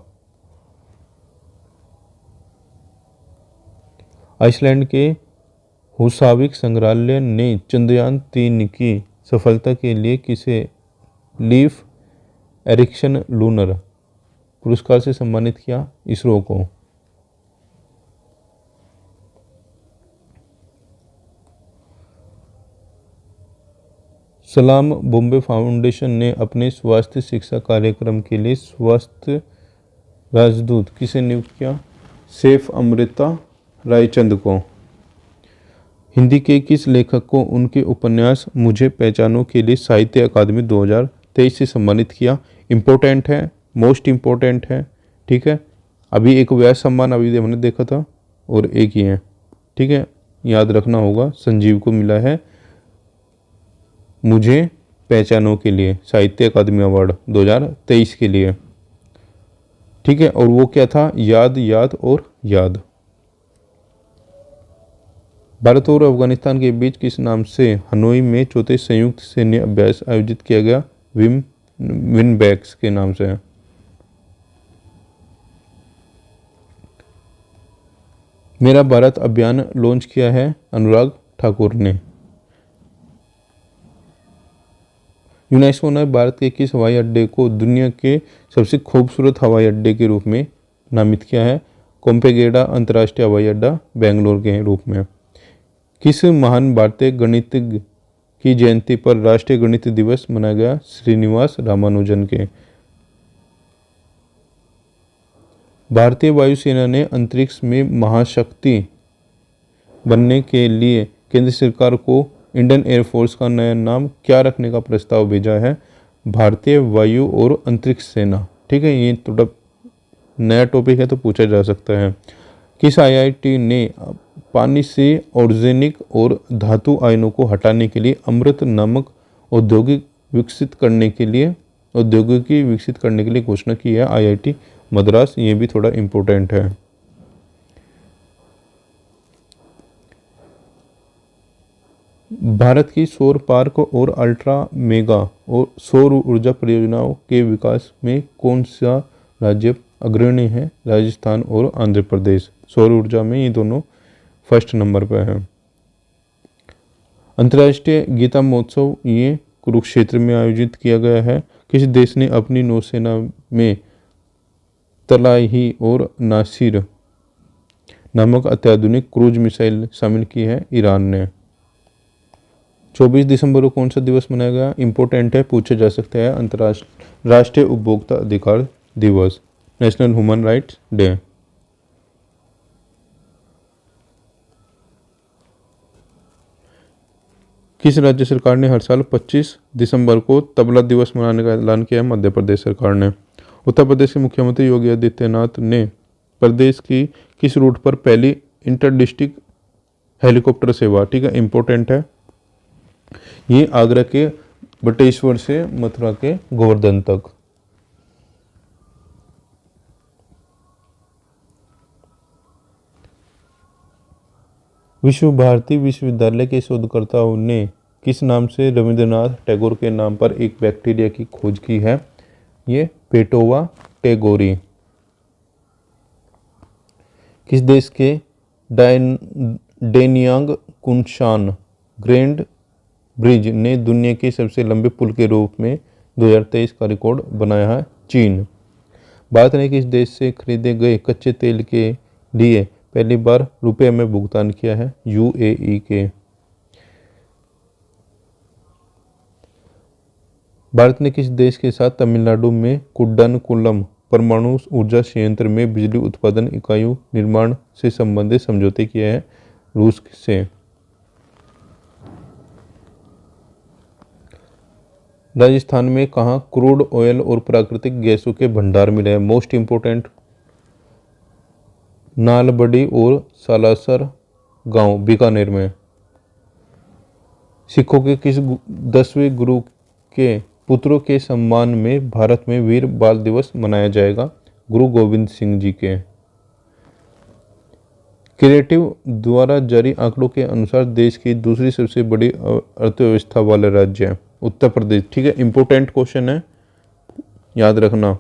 आइसलैंड के हुसाविक संग्रहालय ने चंद्रयान 3 की सफलता के लिए किसे लीफ एरिक्सन लूनर पुरस्कार से सम्मानित किया? इसरो को। सलाम बॉम्बे फाउंडेशन ने अपने स्वास्थ्य शिक्षा कार्यक्रम के लिए स्वास्थ्य राजदूत किसे नियुक्त किया? सैफ अमृता रायचंद को। हिंदी के किस लेखक को उनके उपन्यास मुझे पहचानो के लिए साहित्य अकादमी 2023 से सम्मानित किया? इम्पोर्टेंट है, मोस्ट इम्पोर्टेंट है। ठीक है, अभी एक व्यास सम्मान अभी हमने देखा था और एक ही है। ठीक है, याद रखना होगा। संजीव को मिला है मुझे पहचानो के लिए साहित्य अकादमी अवार्ड 2023 के लिए। ठीक है, और वो क्या था? याद याद और याद। भारत और अफगानिस्तान के बीच किस नाम से हनोई में चौथे संयुक्त सैन्य अभ्यास आयोजित किया गया? विनबैक्स के नाम से। मेरा भारत अभियान लॉन्च किया है अनुराग ठाकुर ने। यूनेस्को ने भारत के किस हवाई अड्डे को दुनिया के सबसे खूबसूरत हवाई अड्डे के रूप में नामित किया है? कोम्पेगेडा अंतर्राष्ट्रीय हवाई अड्डा बेंगलोर के रूप में। किस महान भारतीय गणितज्ञ की जयंती पर राष्ट्रीय गणित दिवस मनाया गया? श्रीनिवास रामानुजन के। भारतीय वायुसेना ने अंतरिक्ष में महाशक्ति बनने के लिए केंद्र सरकार को इंडियन एयरफोर्स का नया नाम क्या रखने का प्रस्ताव भेजा है? भारतीय वायु और अंतरिक्ष सेना। ठीक है, ये थोड़ा नया टॉपिक है तो पूछा जा सकता है। किस आईआईटी ने पानी से ऑर्गेनिक और धातु आयनों को हटाने के लिए अमृत नामक औद्योगिकी विकसित करने के लिए घोषणा की है? आईआईटी मद्रास। ये भी थोड़ा इम्पोर्टेंट है। भारत की सौर पार्क और अल्ट्रा मेगा और सौर ऊर्जा परियोजनाओं के विकास में कौन सा राज्य अग्रणी है? राजस्थान और आंध्र प्रदेश। सौर ऊर्जा में ये दोनों फर्स्ट नंबर पर है। अंतर्राष्ट्रीय गीता महोत्सव ये कुरुक्षेत्र में आयोजित किया गया है। किस देश ने अपनी नौसेना में तलाही और नासिर नामक अत्याधुनिक क्रूज मिसाइल शामिल की है? ईरान ने। 24 दिसंबर को कौन सा दिवस मनाया गया? इम्पोर्टेंट है, पूछा जा सकता है। अंतर्राष्ट्रीय राष्ट्रीय उपभोक्ता अधिकार दिवस, नेशनल ह्यूमन राइट्स डे। किस राज्य सरकार ने हर साल 25 दिसंबर को तबला दिवस मनाने का ऐलान किया है? मध्य प्रदेश सरकार ने। उत्तर प्रदेश के मुख्यमंत्री योगी आदित्यनाथ ने प्रदेश की किस रूट पर पहली इंटर डिस्ट्रिक्ट हेलीकॉप्टर सेवा, ठीक है, इंपॉर्टेंट है, ये आगरा के बटेश्वर से मथुरा के गोवर्धन तक। विश्व भारती विश्वविद्यालय के शोधकर्ताओं ने किस नाम से रविंद्रनाथ टैगोर के नाम पर एक बैक्टीरिया की खोज की है? ये पेटोवा टेगोरी। किस देश के डेनियांग कुनशान ग्रैंड ब्रिज ने दुनिया के सबसे लंबे पुल के रूप में 2023 का रिकॉर्ड बनाया है? चीन। भारत ने किस देश से खरीदे गए कच्चे तेल के लिए पहली बार रुपए में भुगतान किया है? यूएई के। भारत ने किस देश के साथ तमिलनाडु में कुड्डानकुलम परमाणु ऊर्जा संयंत्र में बिजली उत्पादन इकाइयों निर्माण से संबंधित समझौते किए हैं? रूस से। राजस्थान में कहाँ क्रूड ऑयल और प्राकृतिक गैसों के भंडार मिले हैं? मोस्ट इंपोर्टेंट, नालबड़ी और सालासर गांव बीकानेर में। सिखों के किस 10वें गुरु के पुत्रों के सम्मान में भारत में वीर बाल दिवस मनाया जाएगा? गुरु गोविंद सिंह जी के। क्रिएटिव द्वारा जारी आंकड़ों के अनुसार देश की दूसरी सबसे बड़ी अर्थव्यवस्था वाला राज्य है? उत्तर प्रदेश, ठीक है, इंपोर्टेंट क्वेश्चन है, याद रखना।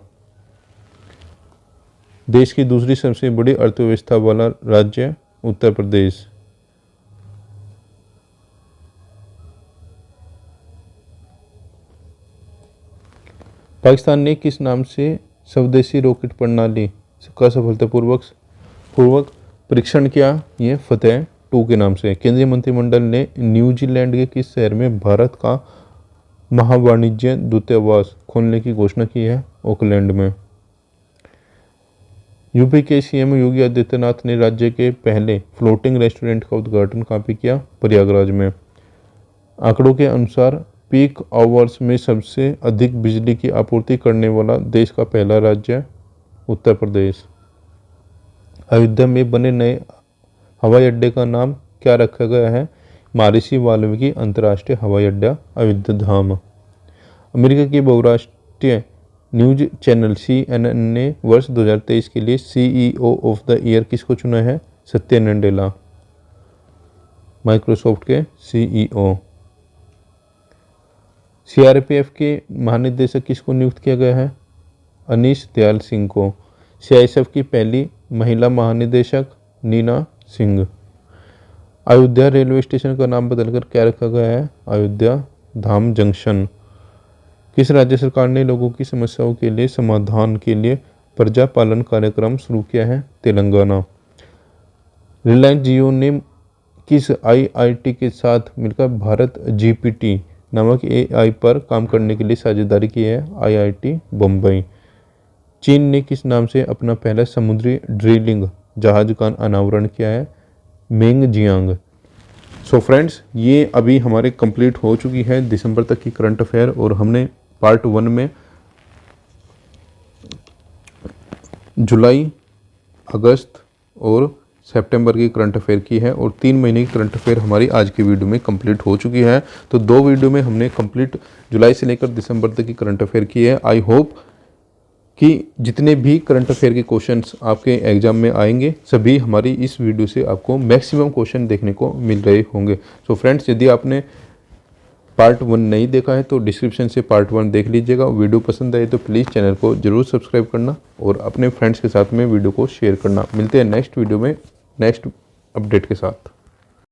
देश की दूसरी सबसे बड़ी अर्थव्यवस्था वाला राज्य है उत्तर प्रदेश। पाकिस्तान ने किस नाम से स्वदेशी रॉकेट प्रणाली का सफलतापूर्वक परीक्षण किया? ये फतेह 2 के नाम से। केंद्रीय मंत्रिमंडल ने न्यूजीलैंड के किस शहर में भारत का महावाणिज्य दूतावास खोलने की घोषणा की है? ऑकलैंड में। यूपी के सीएम योगी आदित्यनाथ ने राज्य के पहले फ्लोटिंग रेस्टोरेंट का उद्घाटन कहाँ पे किया? प्रयागराज में। आंकड़ों के अनुसार पीक आवर्स में सबसे अधिक बिजली की आपूर्ति करने वाला देश का पहला राज्य है उत्तर प्रदेश। अयोध्या में बने नए हवाई अड्डे का नाम क्या रखा गया है? महर्षि वाल्मीकि अंतर्राष्ट्रीय हवाई अड्डा अयोध्या धाम। अमेरिका की बहुराष्ट्रीय न्यूज चैनल CNN ने वर्ष 2023 के लिए CEO ऑफ द ईयर किसको चुना है? सत्या नडेला, माइक्रोसॉफ्ट के CEO। CRPF के महानिदेशक किसको नियुक्त किया गया है? अनीश दयाल सिंह को। CISF की पहली महिला महानिदेशक नीना सिंह। अयोध्या रेलवे स्टेशन का नाम बदलकर क्या रखा गया है? अयोध्या धाम जंक्शन। किस राज्य सरकार ने लोगों की समस्याओं के लिए समाधान के लिए प्रजा पालन कार्यक्रम शुरू किया है? तेलंगाना। रिलायंस जियो ने किस IIT के साथ मिलकर भारत GPT नामक AI पर काम करने के लिए साझेदारी की है? IIT बम्बई। चीन ने किस नाम से अपना पहला समुद्री ड्रिलिंग जहाज का अनावरण किया है? मेंगजियांग। सो फ्रेंड्स, ये अभी हमारे कंप्लीट हो चुकी है दिसंबर तक की करंट अफेयर, और हमने पार्ट 1 में जुलाई, अगस्त और सितंबर की करंट अफेयर की है, और 3 महीने की करंट अफेयर हमारी आज की वीडियो में कंप्लीट हो चुकी है। तो 2 वीडियो में हमने कंप्लीट जुलाई से लेकर दिसंबर तक की करंट अफेयर की है। आई होप कि जितने भी करंट अफेयर के क्वेश्चंस आपके एग्जाम में आएंगे सभी हमारी इस वीडियो से आपको मैक्सिमम क्वेश्चन देखने को मिल रहे होंगे। सो फ्रेंड्स, यदि आपने पार्ट 1 नहीं देखा है तो डिस्क्रिप्शन से पार्ट 1 देख लीजिएगा। वीडियो पसंद आए तो प्लीज़ चैनल को जरूर सब्सक्राइब करना और अपने फ्रेंड्स के साथ में वीडियो को शेयर करना। मिलते हैं नेक्स्ट वीडियो में नेक्स्ट अपडेट के साथ।